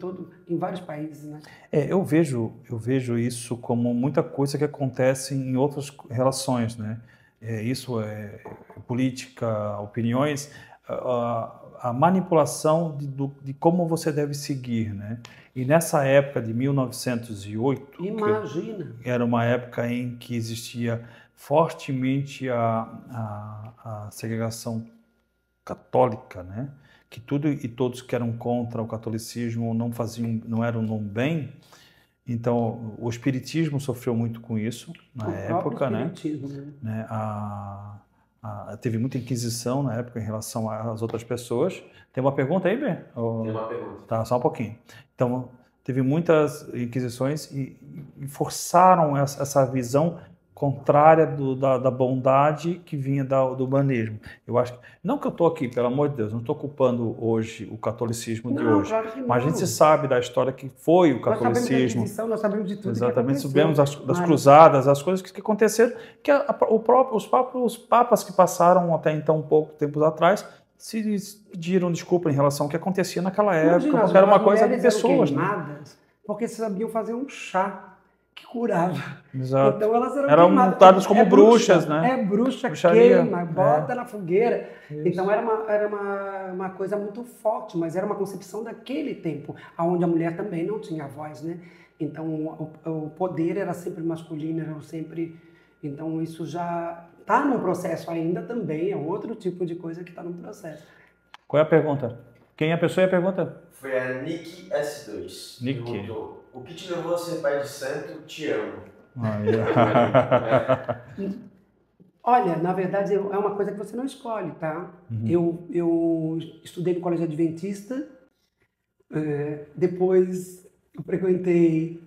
Speaker 2: em vários países. Né?
Speaker 1: Eu vejo isso como muita coisa que acontece em outras relações. Né? Isso é política, opiniões... a manipulação de como você deve seguir, né? E nessa época de 1908,
Speaker 2: imagina,
Speaker 1: era uma época em que existia fortemente a segregação católica, né? Que tudo e todos que eram contra o catolicismo não eram no bem. Então, o espiritismo sofreu muito com isso na época, né? Teve muita inquisição na época em relação às outras pessoas. Tem uma pergunta aí, Ben?
Speaker 3: Tem uma pergunta.
Speaker 1: Tá, só um pouquinho. Então, teve muitas inquisições e forçaram essa visão contrária da bondade que vinha do humanismo. Eu acho que, não que eu estou aqui, pelo amor de Deus, não estou culpando hoje o catolicismo de hoje,
Speaker 2: claro que não.
Speaker 1: mas a gente sabe da história que foi o catolicismo.
Speaker 2: Nós sabemos de tudo.
Speaker 1: Exatamente, sabemos das cruzadas, as coisas que aconteceram, que os papas que passaram até então, pouco tempo atrás, se pediram desculpa em relação ao que acontecia naquela época, porque era uma coisa de pessoas.
Speaker 2: Queimadas, porque sabiam fazer um chá que curava.
Speaker 1: Exato.
Speaker 2: Então elas
Speaker 1: eram montadas como bruxas, né?
Speaker 2: Bruxaria. Queima, bota na fogueira. Isso. Então era uma coisa muito forte, mas era uma concepção daquele tempo, onde a mulher também não tinha voz, né? Então o poder era sempre masculino, era sempre... Então isso já está num processo ainda também, é outro tipo de coisa que está no processo.
Speaker 1: Qual é a pergunta? Quem é a pessoa e a pergunta?
Speaker 3: Foi a Nick S2.
Speaker 1: Nick.
Speaker 3: Perguntou: o que te levou a ser pai de santo? Te amo.
Speaker 2: Olha, na verdade é uma coisa que você não escolhe, tá? Eu estudei no colégio adventista, depois eu frequentei...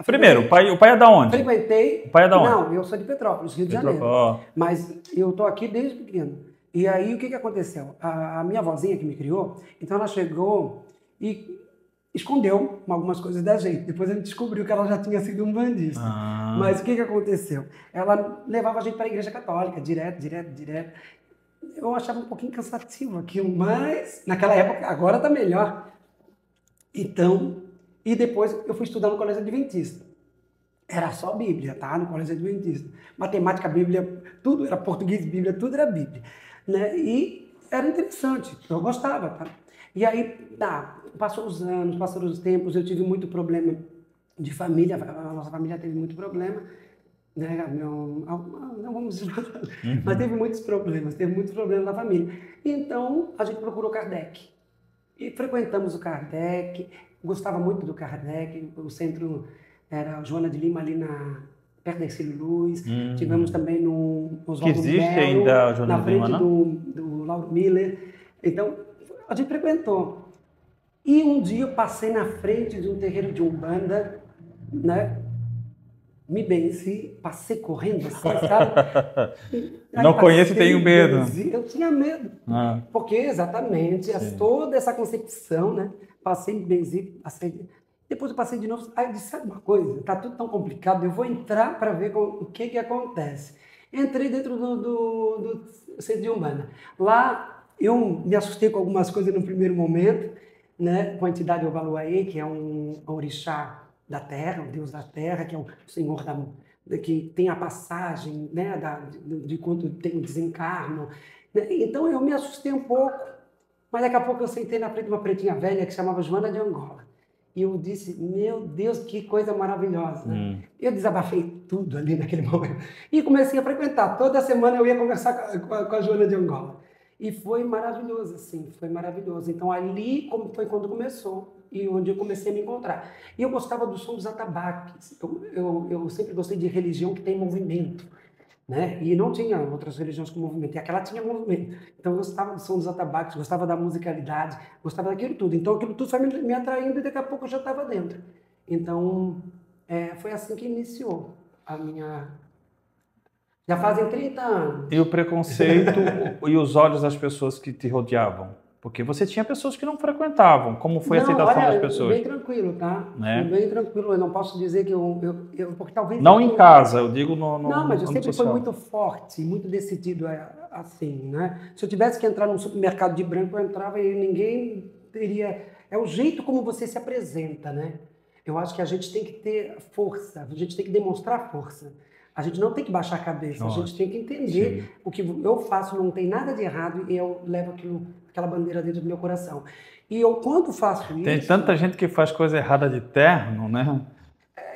Speaker 1: Primeiro, o pai é da onde?
Speaker 2: Frequentei...
Speaker 1: O pai é da onde?
Speaker 2: Não, eu sou de Petrópolis, Rio de Janeiro. Mas eu tô aqui desde pequeno. E aí, o que aconteceu? A minha avózinha que me criou, então ela chegou e escondeu algumas coisas da gente. Depois a gente descobriu que ela já tinha sido umbandista. Mas o que aconteceu? Ela levava a gente para a igreja católica, direto. Eu achava um pouquinho cansativo aquilo, mas naquela época, agora tá melhor. Então, E depois eu fui estudar no colégio adventista. Era só Bíblia, tá? No colégio adventista. Matemática, Bíblia, tudo era português, Bíblia, tudo era Bíblia, né? E era interessante, eu gostava, tá? E aí, passou os anos, passaram os tempos, eu tive muito problema de família, a nossa família teve muito problema, né? Não vamos dizer, mas teve muitos problemas na família. Então, a gente procurou Kardec. E frequentamos o Kardec, gostava muito do Kardec, o centro era Joana de Lima, ali perto da Ercílio Luz. Tivemos também no
Speaker 1: Que existe ainda a Joana
Speaker 2: na
Speaker 1: de Lima,
Speaker 2: frente do Lauro Miller. Então, a gente frequentou. E um dia eu passei na frente de um terreiro de Umbanda, né? Me benzi, passei correndo, assim, sabe?
Speaker 1: Não conheço e tenho medo.
Speaker 2: Eu tinha medo. Porque, exatamente, toda essa concepção, né? Passei, me benzi, passei. Depois eu passei de novo. Aí eu disse: sabe uma coisa? Tá tudo tão complicado, eu vou entrar para ver o que acontece. Entrei dentro do centro de Umbanda. Lá eu me assustei com algumas coisas no primeiro momento, né? Com a entidade Obaluaê, que é um orixá da terra, o deus da terra, que é o senhor que tem a passagem, né, de quando tem o desencarno. Então eu me assustei um pouco, mas daqui a pouco eu sentei na frente de uma pretinha velha que se chamava Joana de Angola. E eu disse: meu Deus, que coisa maravilhosa. Eu desabafei tudo ali naquele momento. E comecei a frequentar. Toda semana eu ia conversar com a Joana de Angola. E foi maravilhoso, assim, foi maravilhoso. Então ali foi quando começou e onde eu comecei a me encontrar. E eu gostava do som dos atabaques. Eu sempre gostei de religião que tem movimento, né? E não tinha outras religiões com movimento, e aquela tinha movimento. Então eu gostava do som dos atabaques, gostava da musicalidade, gostava daquilo tudo. Então aquilo tudo foi me atraindo e daqui a pouco eu já estava dentro. Então foi assim que iniciou a minha... Já fazem 30 anos.
Speaker 1: E o preconceito e os olhos das pessoas que te rodeavam? Porque você tinha pessoas que não frequentavam. Como foi a aceitação das pessoas?
Speaker 2: Bem tranquilo, tá? Bem tranquilo. Eu não posso dizer que porque talvez...
Speaker 1: Não em casa, eu digo no
Speaker 2: Não, mas eu sempre
Speaker 1: social.
Speaker 2: fui muito forte, muito decidido assim, né? Se eu tivesse que entrar num supermercado de branco, eu entrava e ninguém teria... É o jeito como você se apresenta, né? Eu acho que a gente tem que ter força, a gente tem que demonstrar força. A gente não tem que baixar a cabeça, a gente tem que entender o que eu faço não tem nada de errado e eu levo aquela bandeira dentro do meu coração. E eu, quando faço isso...
Speaker 1: Tem tanta gente que faz coisa errada de terno, né?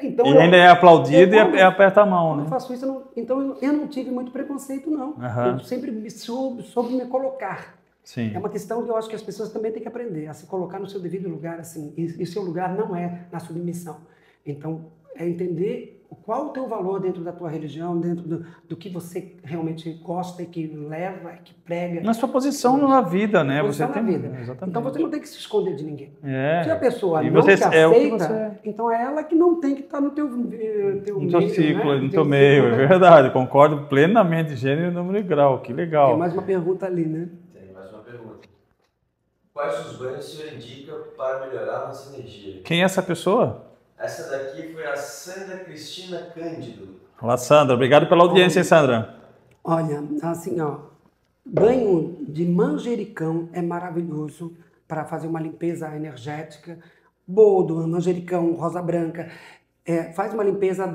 Speaker 2: Então,
Speaker 1: e ainda é aplaudido e aperta a mão, né?
Speaker 2: Quando eu faço isso, então eu não tive muito preconceito, não. Eu sempre soube me colocar.
Speaker 1: Sim.
Speaker 2: É uma questão que eu acho que as pessoas também têm que aprender, a se colocar no seu devido lugar, assim. E seu lugar não é na submissão. Então, é entender qual o teu valor dentro da tua religião, dentro do que você realmente gosta e que leva, que prega.
Speaker 1: Na sua posição na vida, né?
Speaker 2: Posição
Speaker 1: você
Speaker 2: na
Speaker 1: tem...
Speaker 2: vida.
Speaker 1: Exatamente.
Speaker 2: Então você não tem que se esconder de ninguém. Se a pessoa
Speaker 1: e
Speaker 2: não
Speaker 1: você
Speaker 2: te aceita,
Speaker 1: você...
Speaker 2: então é ela que não tem que estar no teu
Speaker 1: meio, ciclo, né? No teu meio, é verdade. Concordo plenamente, gênero, número e grau. Que legal.
Speaker 2: Tem mais uma pergunta ali, né?
Speaker 3: Tem mais uma pergunta. Quais os banhos o senhor indica para melhorar a nossa energia?
Speaker 1: Quem é essa pessoa?
Speaker 3: Essa daqui foi a Sandra Cristina Cândido.
Speaker 1: Olá, Sandra. Obrigado pela audiência, Sandra.
Speaker 2: Olha, assim, ó, banho de manjericão é maravilhoso para fazer uma limpeza energética. Boldo, manjericão, rosa branca, faz uma limpeza,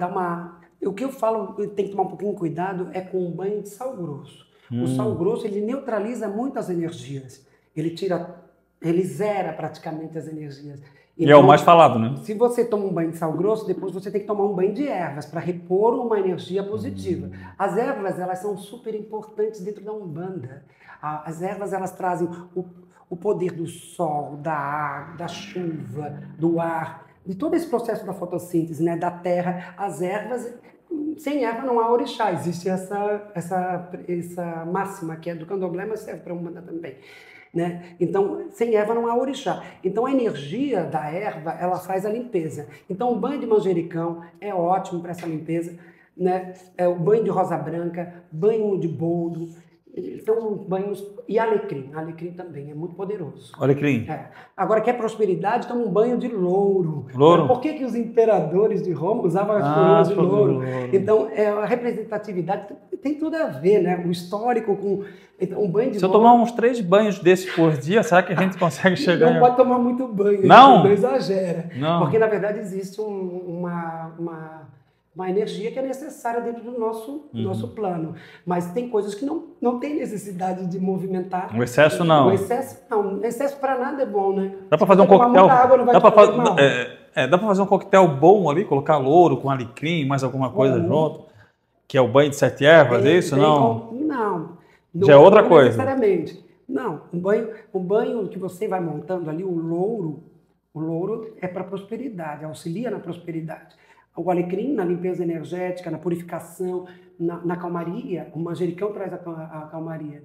Speaker 2: O que eu falo, tem que tomar um pouquinho de cuidado, é com um banho de sal grosso. O sal grosso, ele neutraliza muitas energias. Ele zera praticamente as energias.
Speaker 1: Então, e é o mais falado, né?
Speaker 2: Se você toma um banho de sal grosso, depois você tem que tomar um banho de ervas para repor uma energia positiva. As ervas, elas são super importantes dentro da Umbanda. As ervas, elas trazem o poder do sol, da água, da chuva, do ar, de todo esse processo da fotossíntese, né? Da terra. As ervas, sem erva não há orixá. Existe essa máxima que é do candomblé, mas serve para a Umbanda também. Né? Então, sem erva não há orixá. Então, a energia da erva, ela faz a limpeza. Então, o banho de manjericão é ótimo para essa limpeza, né? O banho de rosa branca, banho de boldo. São banhos... E alecrim. Alecrim também é muito poderoso.
Speaker 1: Alecrim.
Speaker 2: Agora, quer prosperidade, toma um banho de louro.
Speaker 1: Louro?
Speaker 2: Por que os imperadores de Roma usavam as coroas de louro? Então, a representatividade tem tudo a ver, né? O histórico com... Então, um banho de
Speaker 1: Se
Speaker 2: louro...
Speaker 1: eu tomar uns 3 banhos desse por dia, será que a gente consegue chegar...
Speaker 2: Não pode tomar muito banho.
Speaker 1: Não?
Speaker 2: Não exagera.
Speaker 1: Não.
Speaker 2: Porque, na verdade, existe uma energia que é necessária dentro do nosso plano. Mas tem coisas que não tem necessidade de movimentar.
Speaker 1: O excesso não.
Speaker 2: O excesso não. O excesso para nada é bom, né?
Speaker 1: Dá para fazer um coquetel.
Speaker 2: Água, não vai
Speaker 1: dá para
Speaker 2: mal.
Speaker 1: Dá para fazer um coquetel bom ali, colocar louro com alecrim, mais alguma coisa junto, que é o banho de 7 ervas, é isso? Não.
Speaker 2: Não.
Speaker 1: Já é outra coisa.
Speaker 2: Necessariamente. Não. O banho que você vai montando ali, o louro é para prosperidade, auxilia na prosperidade. O alecrim na limpeza energética, na purificação, na calmaria. O manjericão traz a calmaria,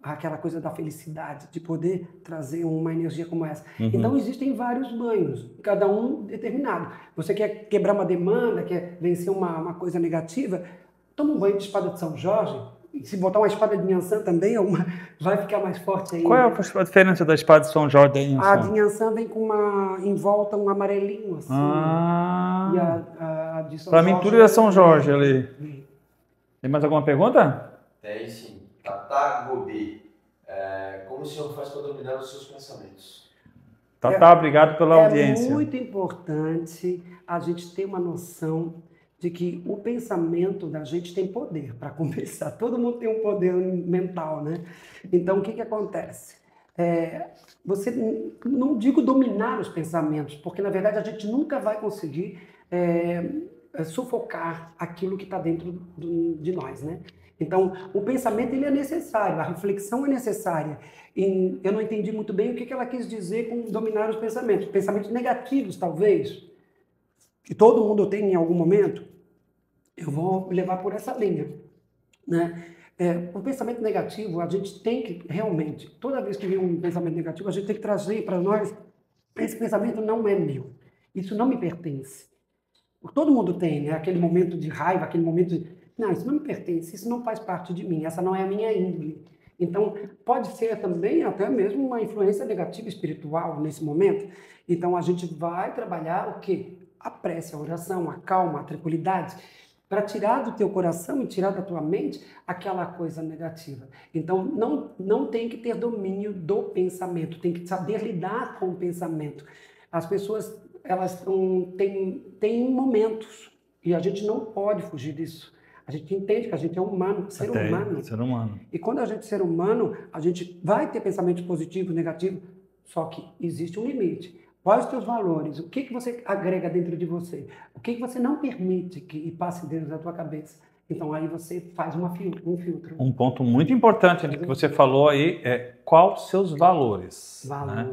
Speaker 2: aquela coisa da felicidade, de poder trazer uma energia como essa. Então existem vários banhos, cada um determinado. Você quer quebrar uma demanda, quer vencer uma coisa negativa, toma um banho de espada de São Jorge. E se botar uma espada de Nhançã também, vai ficar mais forte ainda.
Speaker 1: Qual é a diferença da espada de São Jorge da Nhançã?
Speaker 2: A de Nhançã vem com em volta um amarelinho assim. E a de São
Speaker 1: Jorge... Para mim tudo é São Jorge ali. Tem mais alguma pergunta?
Speaker 3: Tem sim. Tata Gobi. Como o senhor faz para dominar os seus pensamentos?
Speaker 1: Tata, obrigado pela audiência.
Speaker 2: É muito importante a gente ter uma noção de que o pensamento da gente tem poder para começar. Todo mundo tem um poder mental, né? Então, o que acontece? Você, não digo dominar os pensamentos, porque, na verdade, a gente nunca vai conseguir sufocar aquilo que está dentro de nós, né? Então, o pensamento ele é necessário, a reflexão é necessária. E eu não entendi muito bem o que ela quis dizer com dominar os pensamentos. Pensamentos negativos, talvez, que todo mundo tem em algum momento, eu vou levar por essa linha, né? O pensamento negativo, a gente tem que realmente, toda vez que vem um pensamento negativo, a gente tem que trazer para nós, esse pensamento não é meu, isso não me pertence. Todo mundo tem, né? Aquele momento de raiva, aquele momento de... Não, isso não me pertence, isso não faz parte de mim, essa não é a minha índole. Então, pode ser também até mesmo uma influência negativa espiritual nesse momento. Então, a gente vai trabalhar o quê? A prece, a oração, a calma, a tranquilidade, para tirar do teu coração e tirar da tua mente aquela coisa negativa. Então, não tem que ter domínio do pensamento, tem que saber lidar com o pensamento. As pessoas, elas têm momentos e a gente não pode fugir disso. A gente entende que a gente é humano, ser humano. E quando a gente é ser humano, a gente vai ter pensamentos positivos, negativos, só que existe um limite. Quais os teus valores? O que você agrega dentro de você? O que você não permite que passe dentro da tua cabeça? Então, aí você faz um filtro. Um
Speaker 1: ponto muito importante que você falou aí é quais os seus valores.
Speaker 2: Valor.
Speaker 1: Né?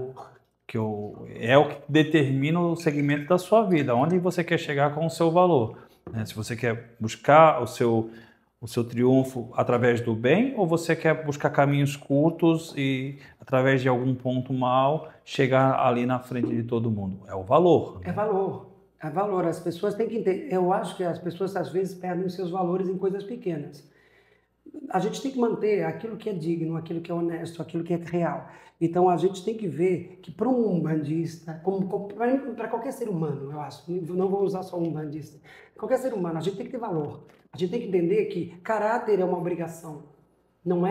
Speaker 1: É o que determina o segmento da sua vida, onde você quer chegar com o seu valor. Né? Se você quer buscar o seu triunfo através do bem, ou você quer buscar caminhos curtos e, através de algum ponto mal, chegar ali na frente de todo mundo. É o valor. Né?
Speaker 2: É valor. É valor. As pessoas têm que entender. Eu acho que as pessoas, às vezes, perdem os seus valores em coisas pequenas. A gente tem que manter aquilo que é digno, aquilo que é honesto, aquilo que é real. Então, a gente tem que ver que para um umbandista, para qualquer ser humano, eu acho, não vou usar só um umbandista, qualquer ser humano, a gente tem que ter valor. A gente tem que entender que caráter é uma obrigação. Não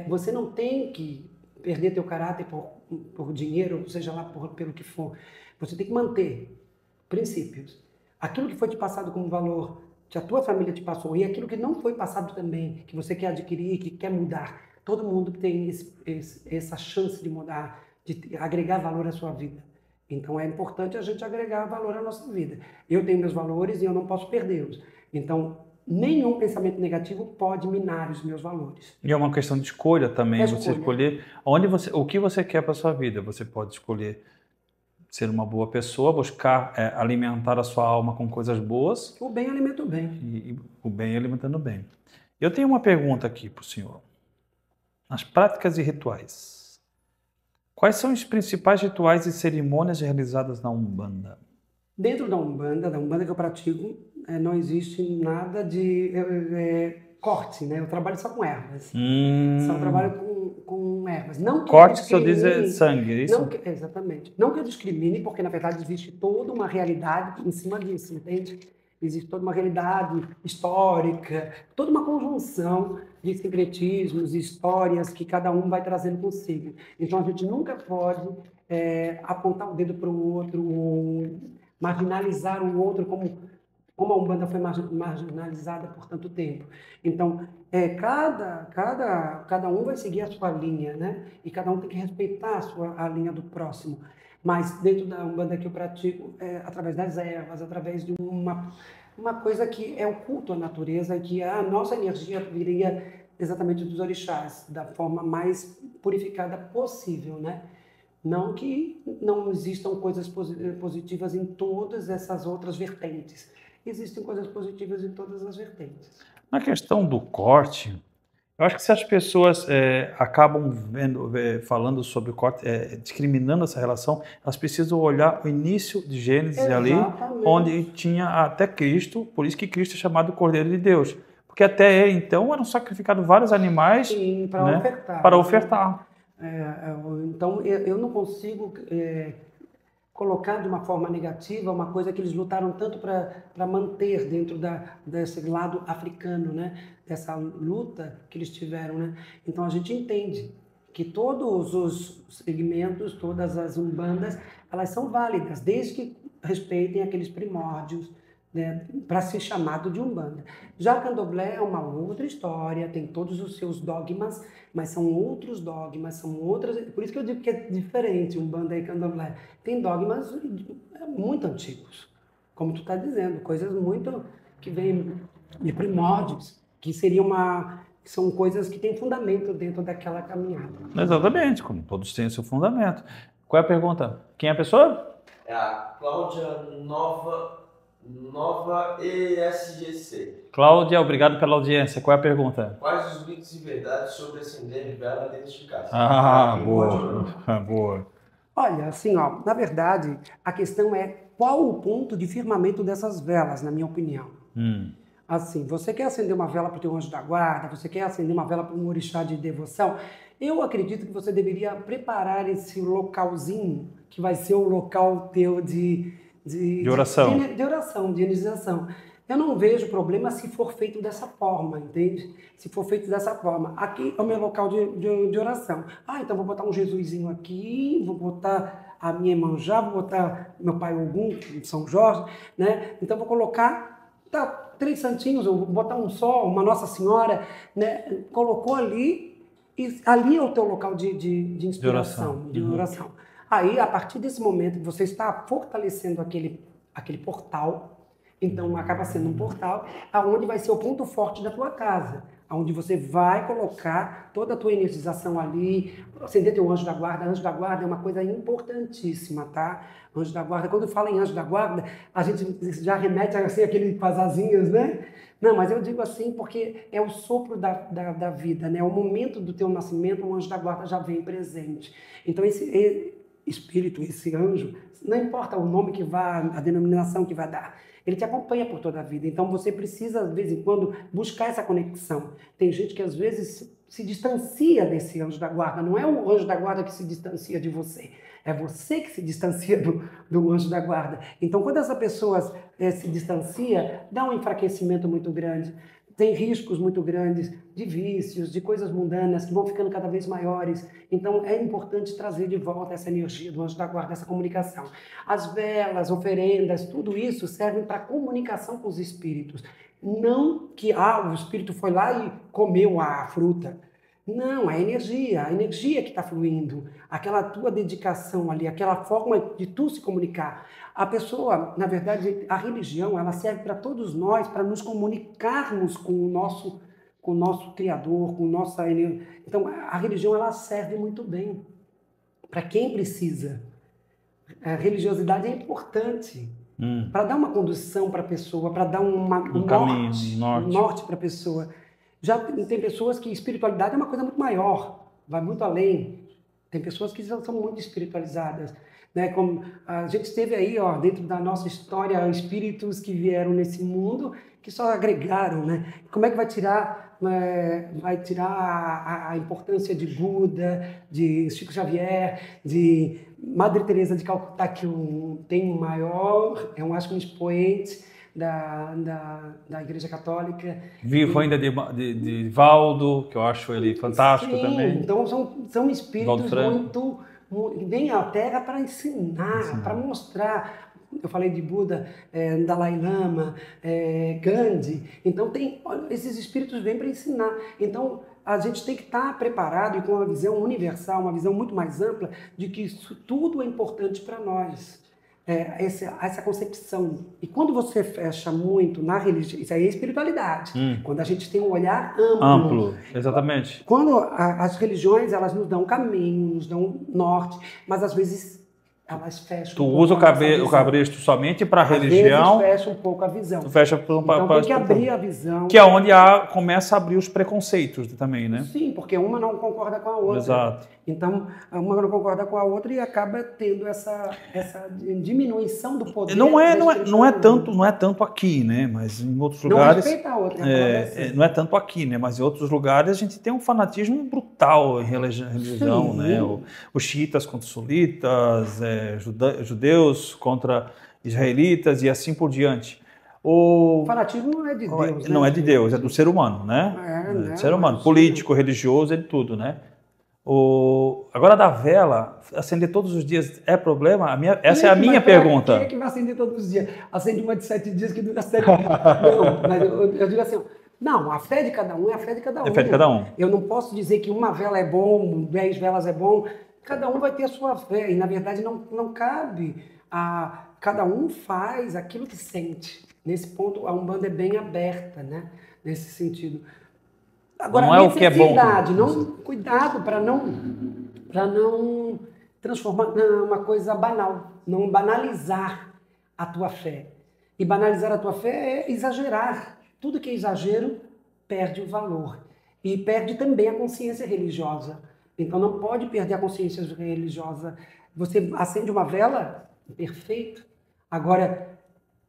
Speaker 2: você não tem que perder teu caráter por dinheiro, seja lá pelo que for. Você tem que manter princípios. Aquilo que foi te passado como valor, que a tua família te passou, e aquilo que não foi passado também, que você quer adquirir, que quer mudar. Todo mundo tem essa chance de mudar, de agregar valor à sua vida. Então é importante a gente agregar valor à nossa vida. Eu tenho meus valores e eu não posso perdê-los. Então, nenhum pensamento negativo pode minar os meus valores.
Speaker 1: E é uma questão de escolha também. Você escolher o que você quer para a sua vida. Você pode escolher ser uma boa pessoa, buscar alimentar a sua alma com coisas boas.
Speaker 2: O bem alimenta o bem.
Speaker 1: E o bem alimentando o bem. Eu tenho uma pergunta aqui para o senhor. Nas práticas e rituais, quais são os principais rituais e cerimônias realizadas na Umbanda?
Speaker 2: Dentro da Umbanda que eu pratico, não existe nada de corte, né? Eu trabalho só com ervas.
Speaker 1: Hum.
Speaker 2: Só trabalho com ervas. Não que
Speaker 1: Corte,
Speaker 2: eu
Speaker 1: que eu diz, é
Speaker 2: discrimine,
Speaker 1: sangue, é isso?
Speaker 2: não exatamente. Não que eu discrimine, porque na verdade existe toda uma realidade em cima disso, entende? Existe toda uma realidade histórica, toda uma conjunção de sincretismos, histórias que cada um vai trazendo consigo. Então a gente nunca pode apontar o dedo para o outro ou marginalizar o outro como a Umbanda foi marginalizada por tanto tempo. Então, cada um vai seguir a sua linha, né? E cada um tem que respeitar a linha do próximo. Mas dentro da Umbanda que eu pratico, através das ervas, através de uma coisa que é o culto à natureza, que a nossa energia viria exatamente dos orixás, da forma mais purificada possível, né? Não que não existam coisas positivas em todas essas outras vertentes. Existem coisas positivas em todas as vertentes.
Speaker 1: Na questão do corte, eu acho que se as pessoas acabam falando sobre o corte, discriminando essa relação, elas precisam olhar o início de Gênesis ali, onde tinha até Cristo, por isso que Cristo é chamado Cordeiro de Deus. Porque até então eram sacrificados vários animais,
Speaker 2: sim, para, né, ofertar.
Speaker 1: Para ofertar.
Speaker 2: Então, eu não consigo colocar de uma forma negativa uma coisa que eles lutaram tanto para manter dentro desse lado africano, né? Dessa luta que eles tiveram, né? Então a gente entende que todos os segmentos, todas as umbandas, elas são válidas, desde que respeitem aqueles primórdios, né, para ser chamado de Umbanda. Já Candomblé é uma outra história, tem todos os seus dogmas, mas são outros dogmas, são outras... Por isso que eu digo que é diferente Umbanda e Candomblé. Tem dogmas muito antigos, como tu está dizendo, coisas muito que vêm de primórdios, que são coisas que têm fundamento dentro daquela caminhada.
Speaker 1: Exatamente, como todos têm o seu fundamento. Qual é a pergunta? Quem é a pessoa?
Speaker 3: É a Cláudia Nova ESGC.
Speaker 1: Cláudia, obrigado pela audiência. Qual é a pergunta?
Speaker 3: Quais os mitos e verdades sobre acender vela dentro de casa?
Speaker 1: Boa.
Speaker 2: Olha, assim, na verdade, a questão é qual o ponto de firmamento dessas velas, na minha opinião. Assim, você quer acender uma vela para o teu anjo da guarda, você quer acender uma vela para um orixá de devoção, eu acredito que você deveria preparar esse localzinho, que vai ser o local teu de
Speaker 1: oração.
Speaker 2: De oração, de energização. Eu não vejo problema se for feito dessa forma, entende? Se for feito dessa forma. Aqui é o meu local de oração. Então vou botar um Jesusinho aqui, vou botar a minha Iemanjá, vou botar meu pai Ogum, São Jorge, né? Então vou colocar 3 santinhos, vou botar um só, uma Nossa Senhora, né? Colocou ali, e ali é o teu local de inspiração, de oração. Aí, a partir desse momento que você está fortalecendo aquele portal, então acaba sendo um portal aonde vai ser o ponto forte da tua casa, onde você vai colocar toda a tua energização ali, acender teu anjo da guarda. Anjo da guarda é uma coisa importantíssima, tá? Anjo da guarda, quando fala em anjo da guarda, a gente já remete assim, aquele com as asinhas, né? Não, mas eu digo assim porque é o sopro da vida, né? O momento do teu nascimento, o anjo da guarda já vem presente. Então esse espírito, esse anjo, não importa o nome que vá, a denominação que vai dar, ele te acompanha por toda a vida. Então você precisa, de vez em quando, buscar essa conexão. Tem gente que às vezes se distancia desse anjo da guarda. Não é o anjo da guarda que se distancia de você. É você que se distancia do anjo da guarda. Então quando essa pessoa se distancia, dá um enfraquecimento muito grande. Tem riscos muito grandes de vícios, de coisas mundanas que vão ficando cada vez maiores. Então é importante trazer de volta essa energia do anjo da guarda, essa comunicação. As velas, oferendas, tudo isso serve para comunicação com os espíritos. Não que o espírito foi lá e comeu a fruta. Não, a energia que está fluindo, aquela tua dedicação ali, aquela forma de tu se comunicar. A pessoa, na verdade, a religião, ela serve para todos nós, para nos comunicarmos com o nosso Criador, com nossa energia. Então, a religião, ela serve muito bem para quem precisa. A religiosidade é importante para dar uma condução para a pessoa, para dar um norte para a pessoa. Já tem pessoas que espiritualidade é uma coisa muito maior, vai muito além. Tem pessoas que são muito espiritualizadas. né? Como a gente teve aí, ó, dentro da nossa história, espíritos que vieram nesse mundo que só agregaram, né? Como é que vai tirar a importância de Buda, de Chico Xavier, de Madre Teresa de Calcutá, que tem o maior, eu acho que um expoente da Igreja Católica.
Speaker 1: Vivo ainda de Valdo, que eu acho ele fantástico.
Speaker 2: Sim,
Speaker 1: também.
Speaker 2: então são espíritos muito vêm à Terra para ensinar, para mostrar. Eu falei de Buda, Dalai Lama, Gandhi. Então, esses espíritos vêm para ensinar. Então, a gente tem que estar preparado e com uma visão universal, uma visão muito mais ampla de que isso tudo é importante para nós. Essa concepção. E quando você fecha muito na religião, isso aí é espiritualidade. Quando a gente tem um olhar
Speaker 1: Amplo, exatamente.
Speaker 2: Quando as religiões, elas nos dão caminho, nos dão norte, mas às vezes elas fecham.
Speaker 1: Tu usa o cabresto somente para a religião.
Speaker 2: Às vezes fecha um pouco a visão.
Speaker 1: Tu fecha
Speaker 2: então tem que abrir a visão.
Speaker 1: Que é onde começa a abrir os preconceitos também, né?
Speaker 2: Sim, porque uma não concorda com a outra.
Speaker 1: Exato.
Speaker 2: Então, uma não concorda com a outra e acaba tendo essa diminuição do poder.
Speaker 1: Não é tanto aqui, né? Mas em outros lugares.
Speaker 2: Não respeita a outra.
Speaker 1: Não é tanto aqui, né? Mas em outros lugares a gente tem um fanatismo brutal em religião, né? Os xiitas contra os sunitas, judeus contra israelitas e assim por diante. O
Speaker 2: fanatismo não é de Deus.
Speaker 1: Não é de Deus, é do ser humano, né? Do ser humano, político, religioso, é de tudo, né? Agora, da vela, acender todos os dias é problema? Essa é a minha pergunta.
Speaker 2: Quem é que vai acender todos os dias? Acende uma de 7 dias que dura 7 dias. Não, mas eu digo assim, não, a fé de cada um é a fé de cada um.
Speaker 1: É a fé de cada um.
Speaker 2: Eu não posso dizer que uma vela é bom, 10 velas é bom. Cada um vai ter a sua fé. E, na verdade, não cabe a... Cada um faz aquilo que sente. Nesse ponto, a Umbanda é bem aberta, né? Nesse sentido. Agora,
Speaker 1: não é o que é bom.
Speaker 2: Cuidado para não transformar numa coisa banal, não banalizar a tua fé. E banalizar a tua fé é exagerar. Tudo que é exagero perde o valor. E perde também a consciência religiosa. Então não pode perder a consciência religiosa. Você acende uma vela, perfeito. Agora,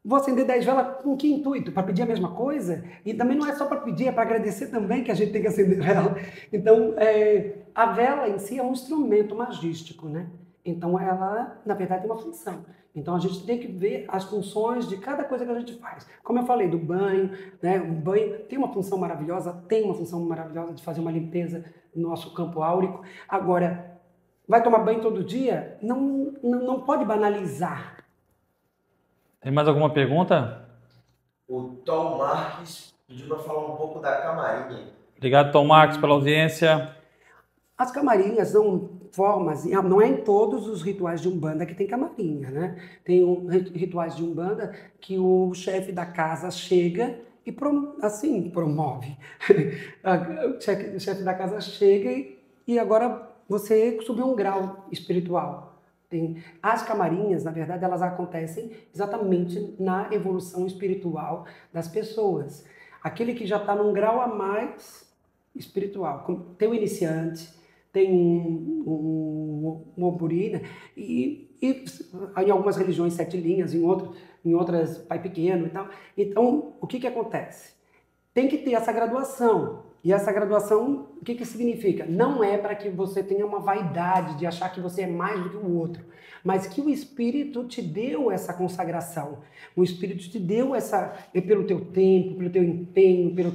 Speaker 2: vou acender 10 velas com que intuito? Para pedir a mesma coisa? E também não é só para pedir, é para agradecer também que a gente tem que acender vela. Então, a vela em si é um instrumento magístico, né? Então, ela, na verdade, tem uma função. Então, a gente tem que ver as funções de cada coisa que a gente faz. Como eu falei, do banho, né? O banho tem uma função maravilhosa de fazer uma limpeza no nosso campo áurico. Agora, vai tomar banho todo dia? Não pode banalizar.
Speaker 1: Tem mais alguma pergunta?
Speaker 3: O Tom Marques pediu para falar um pouco da camarinha.
Speaker 1: Obrigado, Tom Marques, pela audiência.
Speaker 2: As camarinhas são formas, não é em todos os rituais de Umbanda que tem camarinha, né? Tem rituais de Umbanda que o chefe da casa chega e promove. O chefe da casa chega e agora você subiu um grau espiritual. As camarinhas, na verdade, elas acontecem exatamente na evolução espiritual das pessoas. Aquele que já está num grau a mais espiritual. Tem o iniciante, tem um oburi, né? E em algumas religiões 7 linhas, em outras pai pequeno e tal. Então, o que acontece? Tem que ter essa graduação. E essa graduação, o que significa? Não é para que você tenha uma vaidade de achar que você é mais do que o outro, mas que o Espírito te deu essa consagração. O Espírito te deu pelo teu tempo, pelo teu empenho, pela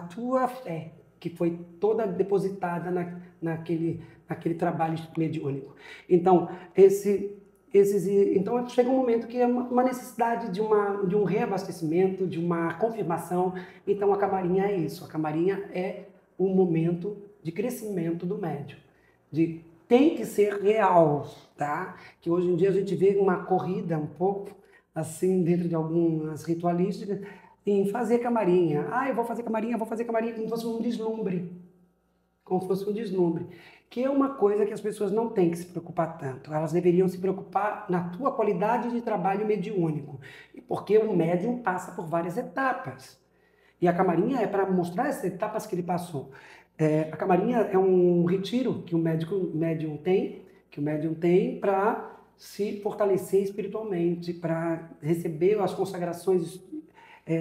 Speaker 2: tua fé, que foi toda depositada naquele trabalho mediúnico. Então, então chega um momento que é uma necessidade de um reabastecimento, de uma confirmação. Então a camarinha é isso. A camarinha é um momento de crescimento do médium. Tem que ser real, tá? Que hoje em dia a gente vê uma corrida um pouco assim dentro de algumas ritualísticas em fazer camarinha. Eu vou fazer camarinha como se fosse um deslumbre. Como se fosse um deslumbre. Que é uma coisa que as pessoas não têm que se preocupar tanto. Elas deveriam se preocupar na tua qualidade de trabalho mediúnico. Porque o médium passa por várias etapas. E a camarinha é para mostrar essas etapas que ele passou. A camarinha é um retiro que o médium tem para se fortalecer espiritualmente, para receber as consagrações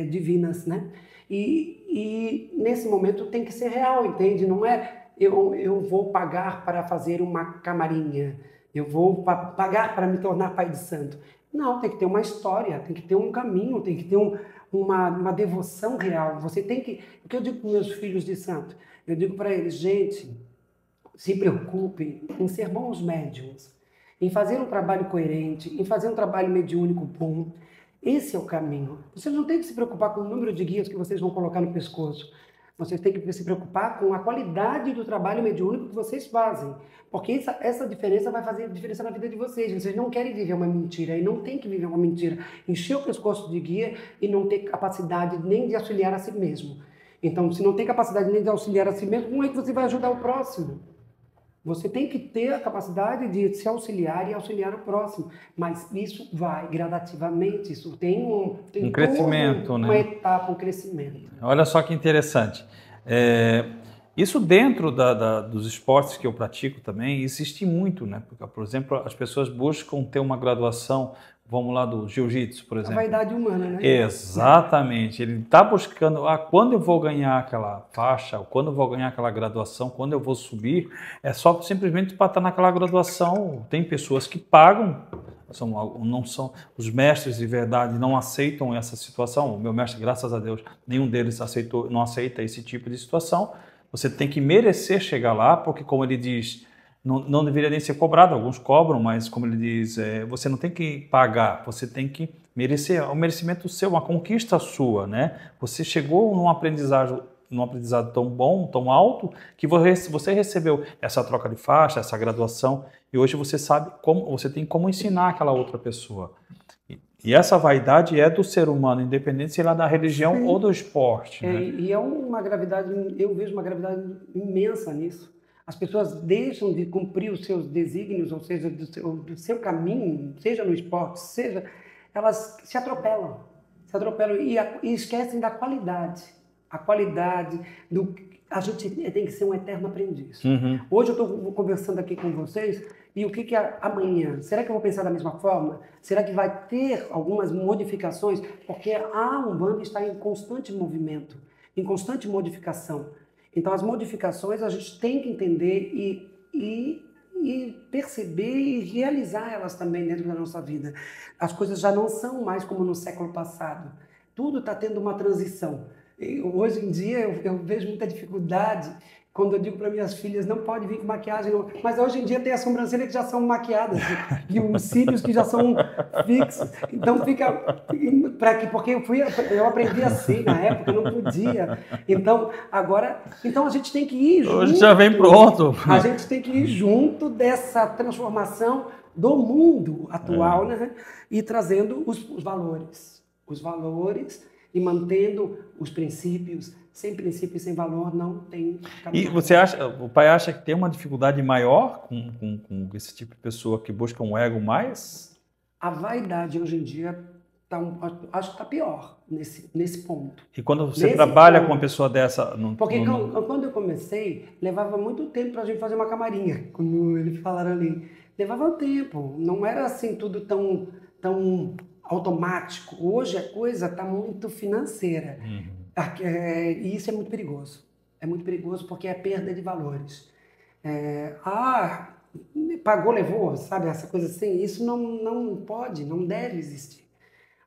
Speaker 2: divinas, né? E nesse momento tem que ser real, entende? Não é eu vou pagar para fazer uma camarinha, eu vou pagar para me tornar pai de santo. Não, tem que ter uma história, tem que ter um caminho, tem que ter uma devoção real. Você tem que... O que eu digo para meus filhos de santo? Eu digo para eles, gente, se preocupem em ser bons médiums, em fazer um trabalho coerente, em fazer um trabalho mediúnico bom. Esse é o caminho. Vocês não têm que se preocupar com o número de guias que vocês vão colocar no pescoço. Vocês têm que se preocupar com a qualidade do trabalho mediúnico que vocês fazem. Porque essa diferença vai fazer diferença na vida de vocês. Vocês não querem viver uma mentira e não tem que viver uma mentira. Encher o pescoço de guia e não ter capacidade nem de auxiliar a si mesmo. Então, se não tem capacidade nem de auxiliar a si mesmo, como é que você vai ajudar o próximo? Você tem que ter a capacidade de se auxiliar e auxiliar o próximo, mas isso vai gradativamente, isso tem
Speaker 1: um crescimento,
Speaker 2: uma etapa, um crescimento.
Speaker 1: Olha só que interessante. Isso dentro dos esportes que eu pratico também existe muito, né? Porque, por exemplo, as pessoas buscam ter uma graduação, vamos lá, do jiu-jitsu, por exemplo.
Speaker 2: A vaidade humana, né?
Speaker 1: Exatamente. Ele está buscando, quando eu vou ganhar aquela faixa, quando eu vou ganhar aquela graduação, quando eu vou subir, é só simplesmente para estar naquela graduação. Tem pessoas que pagam, não são os mestres de verdade, não aceitam essa situação. O meu mestre, graças a Deus, nenhum deles não aceita esse tipo de situação. Você tem que merecer chegar lá, porque, como ele diz, não deveria nem ser cobrado. Alguns cobram, mas, como ele diz, você não tem que pagar, você tem que merecer. É um merecimento seu, uma conquista sua, né? Você chegou num aprendizado tão bom, tão alto, que você recebeu essa troca de faixa, essa graduação, e hoje você sabe você tem como ensinar aquela outra pessoa. E essa vaidade é do ser humano, independente se ela é da religião Sim. ou do esporte. Né?
Speaker 2: E é uma gravidade, eu vejo uma gravidade imensa nisso. As pessoas deixam de cumprir os seus desígnios, ou seja, do seu caminho, seja no esporte, seja, elas se atropelam e esquecem da qualidade. A qualidade a gente tem que ser um eterno aprendiz.
Speaker 1: Uhum.
Speaker 2: Hoje eu estou conversando aqui com vocês e o que é amanhã? Será que eu vou pensar da mesma forma? Será que vai ter algumas modificações? Porque a Umbanda está em constante movimento, em constante modificação. Então as modificações a gente tem que entender e perceber e realizar elas também dentro da nossa vida. As coisas já não são mais como no século passado. Tudo está tendo uma transição. Hoje em dia eu vejo muita dificuldade quando eu digo para minhas filhas, não pode vir com maquiagem, não. Mas hoje em dia tem as sobrancelhas que já são maquiadas e os cílios que já são fixos. Então fica... Porque eu aprendi assim na época, não podia. Então a gente tem que ir junto.
Speaker 1: Hoje já vem pronto.
Speaker 2: A gente tem que ir junto dessa transformação do mundo atual, né? E trazendo os valores. Os valores e mantendo os princípios. Sem princípio e sem valor não tem caminho.
Speaker 1: E o pai acha que tem uma dificuldade maior com esse tipo de pessoa que busca um ego mais?
Speaker 2: A vaidade hoje em dia acho que está pior nesse ponto.
Speaker 1: E quando você trabalha com uma pessoa dessa...
Speaker 2: Porque quando eu comecei, levava muito tempo para a gente fazer uma camarinha, como eles falaram ali. Levava tempo, não era assim tudo tão automático. Hoje a coisa está muito financeira.
Speaker 1: Uhum.
Speaker 2: E isso é muito perigoso. É muito perigoso porque é perda de valores. Pagou, levou, sabe? Essa coisa assim. Isso não pode, não deve existir.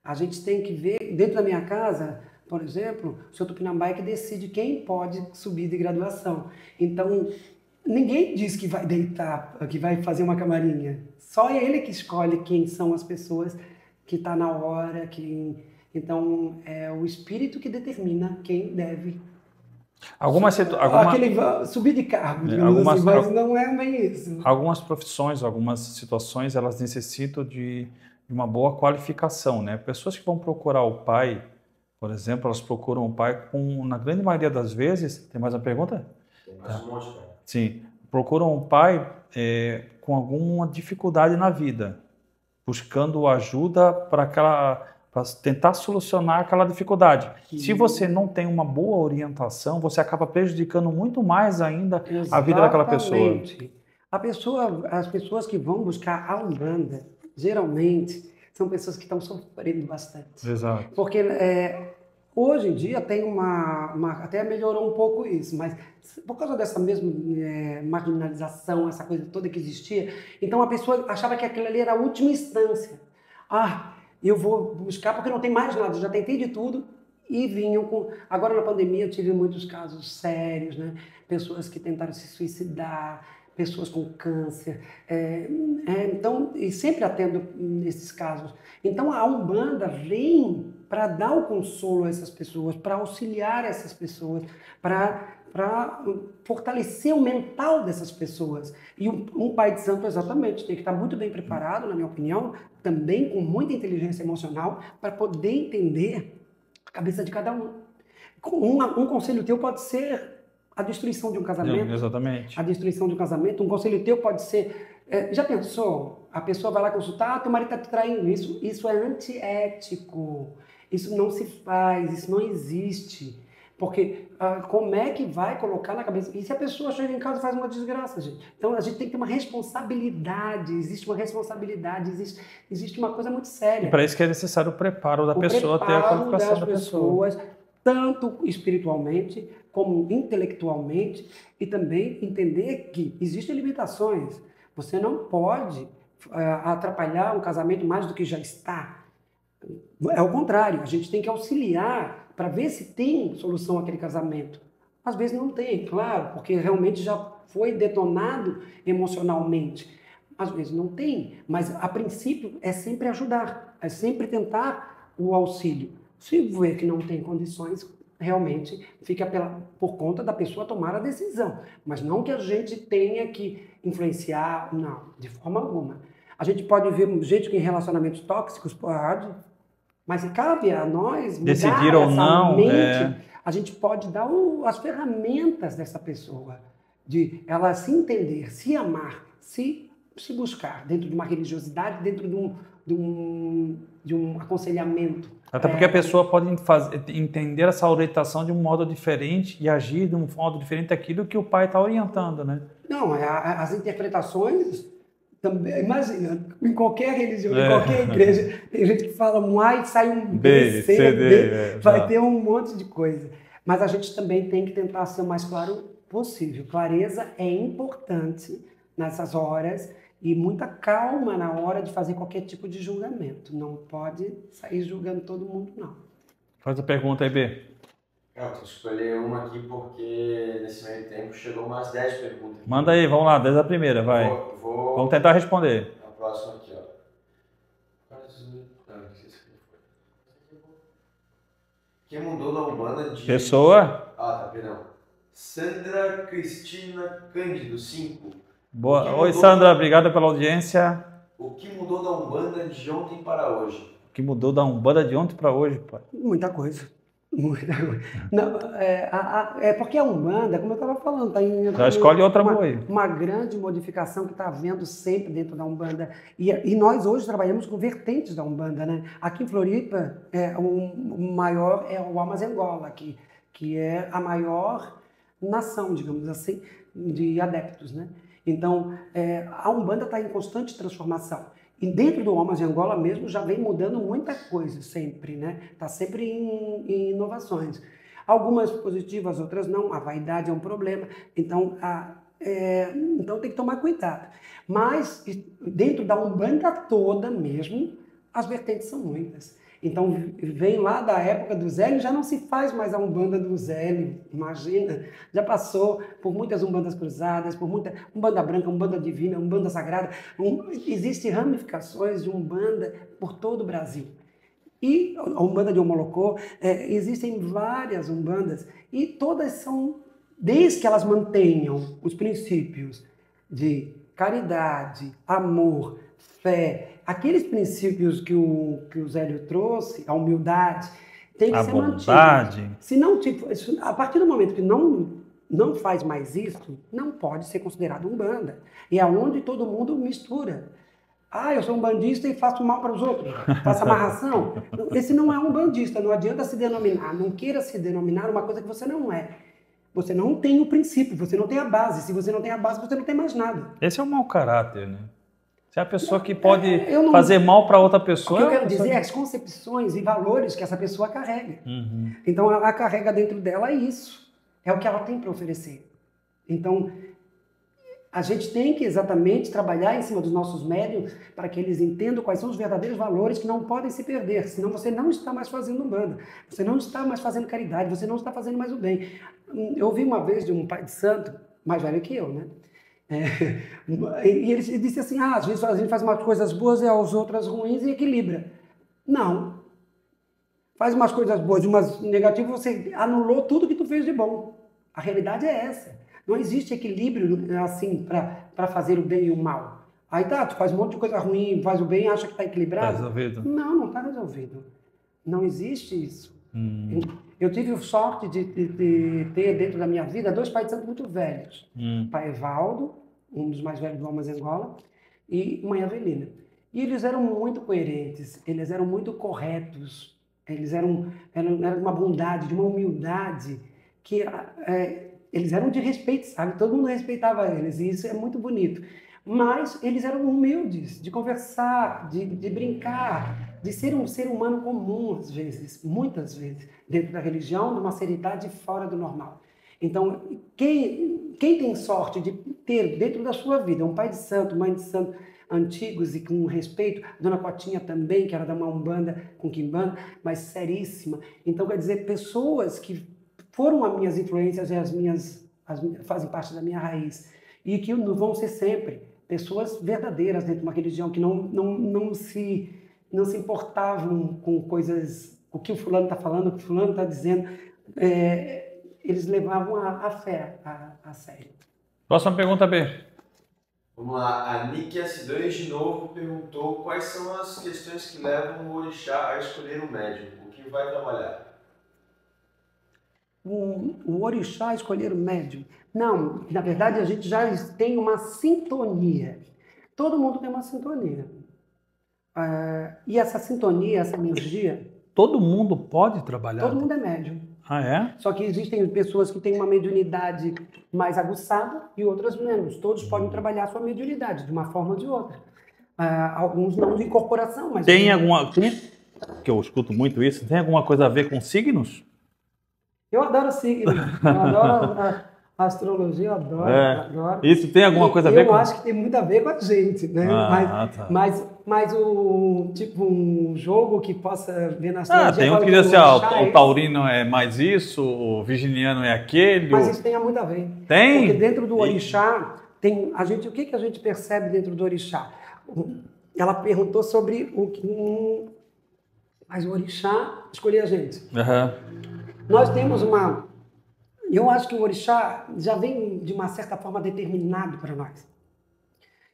Speaker 2: A gente tem que ver, dentro da minha casa, por exemplo, o Sr. Tupinambá é que decide quem pode subir de graduação. Então, ninguém diz que vai deitar, que vai fazer uma camarinha. Só é ele que escolhe quem são as pessoas que está na hora, Então, é o espírito que determina quem deve subir de cargo, assim, mas não é bem isso.
Speaker 1: Algumas profissões, algumas situações, elas necessitam de uma boa qualificação, né? Pessoas que vão procurar o pai, por exemplo, elas procuram o pai na grande maioria das vezes... Tem mais uma pergunta?
Speaker 3: Tem mais um monte, cara.
Speaker 1: Sim. Procuram o pai com alguma dificuldade na vida, buscando ajuda para para tentar solucionar aquela dificuldade.
Speaker 2: Sim.
Speaker 1: Se você não tem uma boa orientação, você acaba prejudicando muito mais ainda a vida daquela pessoa.
Speaker 2: Exatamente. As pessoas que vão buscar a Umbanda, geralmente, são pessoas que estão sofrendo bastante.
Speaker 1: Exato.
Speaker 2: Porque hoje em dia tem até melhorou um pouco isso, mas por causa dessa mesma marginalização, essa coisa toda que existia, então a pessoa achava que aquilo ali era a última instância. Eu vou buscar porque não tem mais nada, eu já tentei de tudo e vinham com... Agora na pandemia eu tive muitos casos sérios, né? Pessoas que tentaram se suicidar, pessoas com câncer, então, e sempre atendo esses casos. Então a Umbanda vem para dar o consolo a essas pessoas, para auxiliar essas pessoas, para fortalecer o mental dessas pessoas. E um pai de santo, exatamente, tem que estar muito bem preparado, na minha opinião, também com muita inteligência emocional, para poder entender a cabeça de cada um. Um conselho teu pode ser a destruição de um casamento.
Speaker 1: Exatamente.
Speaker 2: A destruição de um casamento. Um conselho teu pode ser... já pensou? A pessoa vai lá consultar, teu marido está te traindo. Isso é antiético. Isso não se faz, isso não existe. Porque como é que vai colocar na cabeça? E se a pessoa chega em casa e faz uma desgraça, gente? Então a gente tem que ter uma responsabilidade, existe uma responsabilidade, existe uma coisa muito séria.
Speaker 1: E para isso que é necessário o preparo da pessoa, ter a qualificação da pessoa.
Speaker 2: Tanto espiritualmente como intelectualmente, e também entender que existem limitações. Você não pode atrapalhar um casamento mais do que já está. É o contrário, a gente tem que auxiliar para ver se tem solução àquele casamento. Às vezes não tem, claro, porque realmente já foi detonado emocionalmente. Às vezes não tem, mas a princípio é sempre ajudar, é sempre tentar o auxílio. Se ver que não tem condições, realmente fica por conta da pessoa tomar a decisão. Mas não que a gente tenha que influenciar, não, de forma alguma. A gente pode ver um jeito que em relacionamentos tóxicos pode, mas cabe a nós mudar
Speaker 1: decidir ou não,
Speaker 2: mente. A gente pode dar as ferramentas dessa pessoa, de ela se entender, se amar, se buscar dentro de uma religiosidade, dentro de um aconselhamento.
Speaker 1: Até porque a pessoa pode entender essa orientação de um modo diferente e agir de um modo diferente daquilo que o pai está orientando, né?
Speaker 2: Não, as interpretações, também, imagina, em qualquer religião, em qualquer igreja, tem gente que fala um A e sai um B, C, D, vai ter um monte de coisa. Mas a gente também tem que tentar ser o mais claro possível. Clareza é importante nessas horas, e muita calma na hora de fazer qualquer tipo de julgamento. Não pode sair julgando todo mundo, não.
Speaker 1: Faz a pergunta aí, B.
Speaker 3: Vou escolher uma aqui porque nesse meio tempo chegou umas 10 perguntas.
Speaker 1: Manda aí, vamos lá, desde a primeira, vai. Vamos tentar responder.
Speaker 3: A próxima aqui, ó. Quem mudou da Umbanda de...
Speaker 1: Pessoa?
Speaker 3: Perdão. Sandra Cristina Cândido, 5.
Speaker 1: Boa. Oi, Sandra, obrigado pela audiência.
Speaker 3: O que mudou da Umbanda de ontem para hoje?
Speaker 1: O que mudou da Umbanda de ontem para hoje, pai?
Speaker 2: Muita coisa. Muita coisa. Não, porque a Umbanda, como eu estava falando, está em...
Speaker 1: Já escolhe outra boa.
Speaker 2: Uma grande modificação que está havendo sempre dentro da Umbanda. E nós hoje trabalhamos com vertentes da Umbanda, né? Aqui em Floripa, o maior é o Almas Angola, que é a maior nação, digamos assim, de adeptos, né? Então, a Umbanda está em constante transformação. E dentro do Almas de Angola mesmo já vem mudando muita coisa sempre, né? Está sempre em inovações. Algumas positivas, outras não. A vaidade é um problema. Então, então tem que tomar cuidado. Mas dentro da Umbanda toda mesmo, as vertentes são muitas. Então, vem lá da época do Zélio, já não se faz mais a Umbanda do Zélio, imagina. Já passou por muitas Umbandas cruzadas, por muita Umbanda branca, Umbanda divina, Umbanda sagrada. Existem ramificações de Umbanda por todo o Brasil. E a Umbanda de Omolocô, existem várias Umbandas, e todas são, desde que elas mantenham os princípios de caridade, amor, fé, aqueles princípios que o Zélio trouxe, a humildade, tem que ser mantido. Se não, a partir do momento que não faz mais isso, não pode ser considerado Umbanda. E é onde todo mundo mistura. Ah, eu sou um bandista e faço mal para os outros, faço amarração. Esse não é um bandista, não adianta se denominar, não queira se denominar uma coisa que você não é. Você não tem o princípio, você não tem a base. Se você não tem a base, você não tem mais nada.
Speaker 1: Esse é um mau caráter, né? Se é a pessoa que pode
Speaker 2: não,
Speaker 1: fazer mal para outra
Speaker 2: o
Speaker 1: pessoa...
Speaker 2: que eu quero dizer é as concepções e valores que essa pessoa carrega.
Speaker 1: Uhum.
Speaker 2: Então, ela carrega dentro dela isso. É o que ela tem para oferecer. Então, a gente tem que exatamente trabalhar em cima dos nossos médiums para que eles entendam quais são os verdadeiros valores que não podem se perder. Senão você não está mais fazendo umbanda, você não está mais fazendo caridade, você não está fazendo mais o bem. Eu ouvi uma vez de um pai de santo, mais velho que eu, né? E ele disse assim, às vezes a gente faz umas coisas boas e as outras ruins e equilibra. Não. Faz umas coisas boas e umas negativas, você anulou tudo que tu fez de bom. A realidade é essa. Não existe equilíbrio assim para fazer o bem e o mal. Aí tá, tu faz um monte de coisa ruim, faz o bem, acha que está equilibrado.
Speaker 1: Está resolvido?
Speaker 2: Não, não está resolvido. Não existe isso. Eu tive sorte de ter dentro da minha vida 2 pais de santo muito velhos. Pai Evaldo, um dos mais velhos do Almas Angola, e mãe Avelina. E eles eram muito coerentes, eles eram muito corretos, eles eram uma bondade, de uma humildade que eles eram de respeito, sabe? Todo mundo respeitava eles e isso é muito bonito. Mas eles eram humildes, de conversar, de brincar, de ser um ser humano comum, às vezes, muitas vezes, dentro da religião, de uma seriedade fora do normal. Então, quem tem sorte de ter dentro da sua vida um pai de santo, mãe de santo, antigos e com respeito, Dona Cotinha também, que era da uma umbanda com quimbanda, mas seríssima. Então, quer dizer, pessoas que foram as minhas influências e fazem parte da minha raiz. E que vão ser sempre pessoas verdadeiras dentro de uma religião, que não se importavam com coisas, o que o fulano está falando, o que o fulano está dizendo. Eles levavam a fé a sério.
Speaker 1: Próxima pergunta, B.
Speaker 3: Vamos lá, a Nick S2 de novo perguntou quais são as questões que levam o orixá a escolher um médium, o que vai trabalhar.
Speaker 2: O orixá escolher o médium. Não, na verdade a gente já tem uma sintonia. Todo mundo tem uma sintonia. E essa sintonia, essa energia...
Speaker 1: Todo mundo pode trabalhar?
Speaker 2: Todo mundo é médium.
Speaker 1: Ah, é?
Speaker 2: Só que existem pessoas que têm uma mediunidade mais aguçada e outras menos. Todos podem trabalhar a sua mediunidade, de uma forma ou de outra. Alguns não de incorporação, mas...
Speaker 1: Tem alguma... Que eu escuto muito isso. Tem alguma coisa a ver com signos?
Speaker 2: Eu adoro signos. Eu adoro a astrologia, eu adoro.
Speaker 1: Isso tem alguma coisa a ver com...
Speaker 2: Eu acho que tem muito a ver com a gente, né?
Speaker 1: Tá.
Speaker 2: Mas um jogo que possa ver na astrologia...
Speaker 1: tem um que diz assim, o taurino é mais isso, o virginiano é aquele...
Speaker 2: Mas isso tem muito a ver.
Speaker 1: Tem?
Speaker 2: Porque dentro do orixá, o que a gente percebe dentro do orixá? Ela perguntou sobre mas o orixá escolheu a gente. Nós temos eu acho que o orixá já vem de uma certa forma determinado para nós.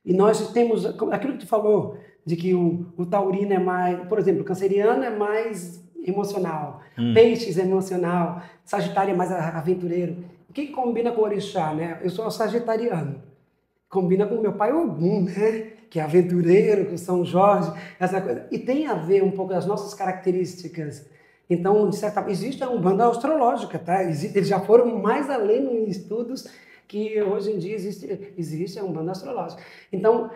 Speaker 2: E nós temos aquilo que tu falou, de que o taurino é mais, por exemplo, o canceriano é mais emocional, peixes é emocional, sagitário é mais aventureiro. O que combina com o orixá, né? Eu sou sagitariano. Combina com o meu pai Ogum, né? Que é aventureiro, com São Jorge, essa coisa. E tem a ver um pouco as nossas características. Então, de certa forma, existe a umbanda astrológica, tá? Eles já foram mais além em estudos que hoje em dia existe a umbanda astrológica. Então,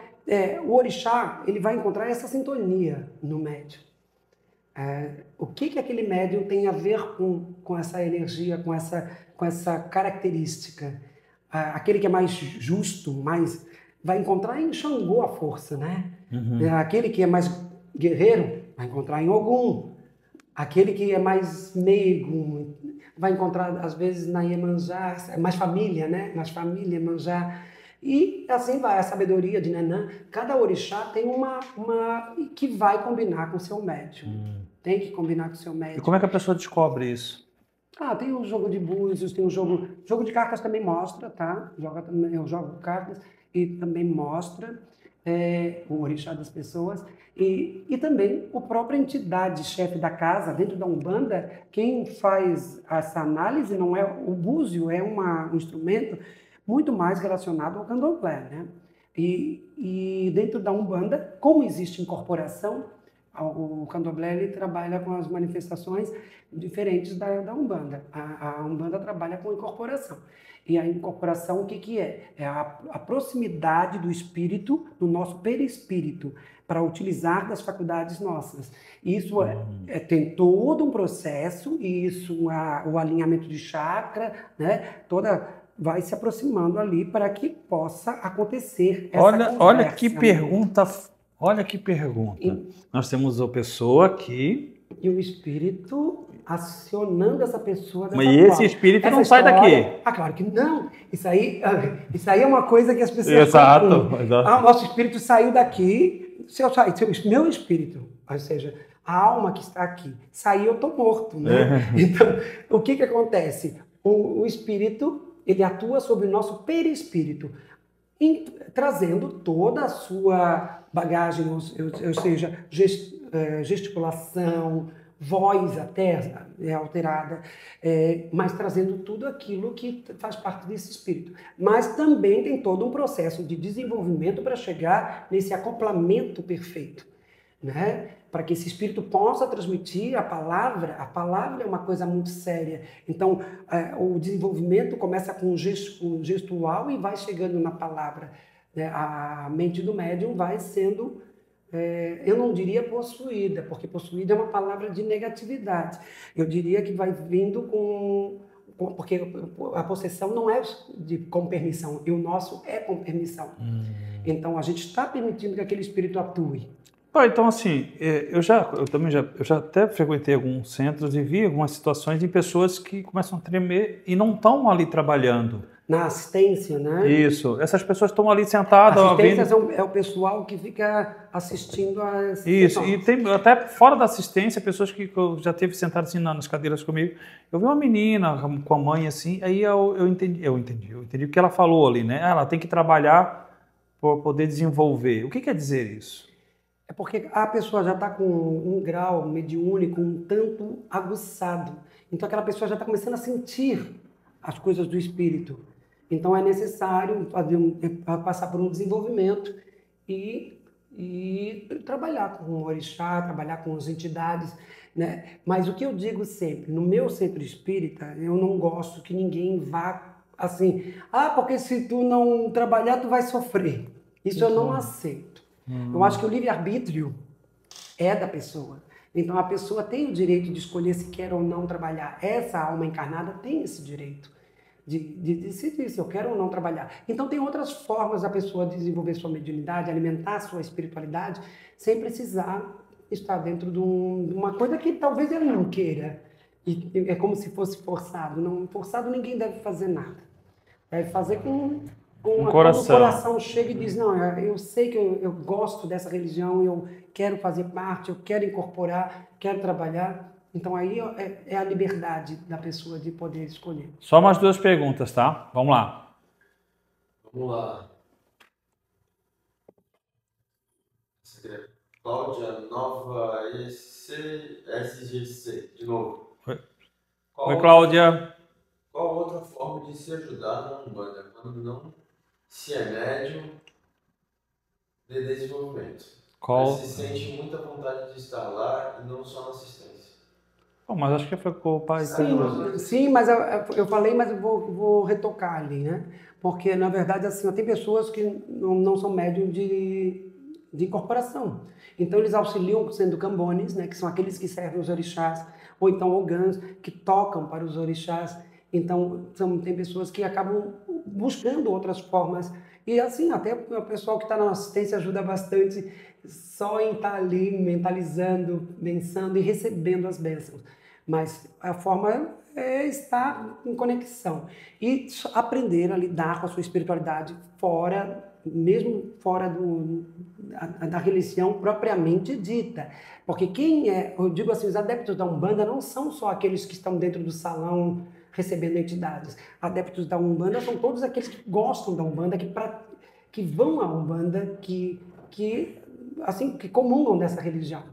Speaker 2: o orixá, ele vai encontrar essa sintonia no médium. O que aquele médium tem a ver com essa energia, com essa característica? Aquele que é mais justo, vai encontrar em Xangô a força, né? Aquele que é mais guerreiro, vai encontrar em Ogum. Aquele que é mais meigo, vai encontrar, às vezes, na Iemanjá, mais família, né? Nas famílias, Iemanjá. E assim vai, a sabedoria de Nanã. Cada orixá tem uma que vai combinar com o seu médium. Tem que combinar com o seu médium.
Speaker 1: E como é que a pessoa descobre isso?
Speaker 2: Tem o jogo de búzios, tem o jogo... Jogo de cartas também mostra, tá? Eu jogo cartas e também mostra o orixá das pessoas. E também a própria entidade chefe da casa, dentro da Umbanda, quem faz essa análise não é o búzio, é um instrumento muito mais relacionado ao candomblé, né? E e dentro da Umbanda, como existe incorporação, o Candomblé ele trabalha com as manifestações diferentes da Umbanda. A Umbanda trabalha com incorporação. E a incorporação, o que que é? É a proximidade do espírito, do nosso perispírito, para utilizar das faculdades nossas. Isso tem todo um processo, o alinhamento de chakra, né? Vai se aproximando ali para que possa acontecer essa conversa.
Speaker 1: Olha que pergunta, olha que pergunta. Nós temos uma pessoa aqui...
Speaker 2: E o espírito acionando essa pessoa dessa
Speaker 1: Mas esse espírito não sai daqui.
Speaker 2: Ah, claro que não. Isso aí é uma coisa que as pessoas...
Speaker 1: Exato.
Speaker 2: O nosso espírito saiu daqui, se meu espírito, ou seja, a alma que está aqui, saiu, eu estou morto, né? Então, o que acontece? O espírito, ele atua sobre o nosso perispírito, trazendo toda a sua bagagem, ou seja, gesticulação, voz até alterada, mas trazendo tudo aquilo que faz parte desse espírito. Mas também tem todo um processo de desenvolvimento para chegar nesse acoplamento perfeito, né? Para que esse espírito possa transmitir a palavra é uma coisa muito séria. Então, o desenvolvimento começa com o gestual e vai chegando na palavra, né? A mente do médium vai sendo... eu não diria possuída, porque possuída é uma palavra de negatividade. Eu diria que vai vindo porque a possessão não é com permissão, e o nosso é com permissão. Então, a gente está permitindo que aquele espírito atue.
Speaker 1: Então, assim, eu já até frequentei alguns centros e vi algumas situações de pessoas que começam a tremer e não estão ali trabalhando.
Speaker 2: Na assistência, né?
Speaker 1: Isso. Essas pessoas estão ali sentadas...
Speaker 2: Assistência é o pessoal que fica assistindo as...
Speaker 1: Isso. E tem até fora da assistência, pessoas que eu já teve sentadas assim nas cadeiras comigo. Eu vi uma menina com a mãe assim, aí eu entendi o que ela falou ali, né? Ela tem que trabalhar para poder desenvolver. O que quer dizer isso?
Speaker 2: É porque a pessoa já está com um grau mediúnico um tanto aguçado. Então aquela pessoa já está começando a sentir as coisas do espírito. Então é necessário passar por um desenvolvimento e trabalhar com o orixá, trabalhar com as entidades, né? Mas o que eu digo sempre, no meu centro espírita, eu não gosto que ninguém vá assim, porque se tu não trabalhar, tu vai sofrer. Isso eu não aceito. Eu acho que o livre-arbítrio é da pessoa. Então a pessoa tem o direito de escolher se quer ou não trabalhar. Essa alma encarnada tem esse direito de decidir se eu quero ou não trabalhar. Então tem outras formas da pessoa desenvolver sua mediunidade, alimentar sua espiritualidade, sem precisar estar dentro de uma coisa que talvez ele não queira. E é como se fosse forçado. Não, forçado ninguém deve fazer nada. Deve fazer com o coração chega e diz, não, eu sei que eu gosto dessa religião, eu quero fazer parte, eu quero incorporar, quero trabalhar. Então aí é a liberdade da pessoa de poder escolher.
Speaker 1: Só mais 2 perguntas, tá? Vamos lá.
Speaker 3: Vamos lá. Cláudia Nova SGC, de novo.
Speaker 1: Oi, Cláudia.
Speaker 3: Qual outra forma de se ajudar na Umbanda quando não se é médium de desenvolvimento? Mas se sente muita vontade de estar lá e não só na assistência.
Speaker 1: Mas acho que foi com o pai.
Speaker 2: Sim, mas eu falei, mas eu vou retocar ali, né? Porque, na verdade, assim, tem pessoas que não são médium de incorporação. Então, eles auxiliam sendo cambones, né? Que são aqueles que servem os orixás, ou então ogãs, que tocam para os orixás. Então, tem pessoas que acabam buscando outras formas. E, assim, até o pessoal que está na assistência ajuda bastante só em estar ali mentalizando, pensando e recebendo as bênçãos. Mas a forma é estar em conexão e aprender a lidar com a sua espiritualidade mesmo fora da religião propriamente dita. Porque eu digo assim, os adeptos da Umbanda não são só aqueles que estão dentro do salão recebendo entidades. Adeptos da Umbanda são todos aqueles que gostam da Umbanda, que vão à Umbanda, que comungam dessa religião.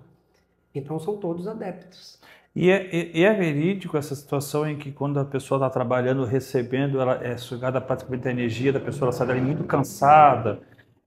Speaker 2: Então são todos adeptos.
Speaker 1: E é verídico essa situação em que quando a pessoa está trabalhando, recebendo, ela é sugada praticamente a energia da pessoa, ela sai dali muito cansada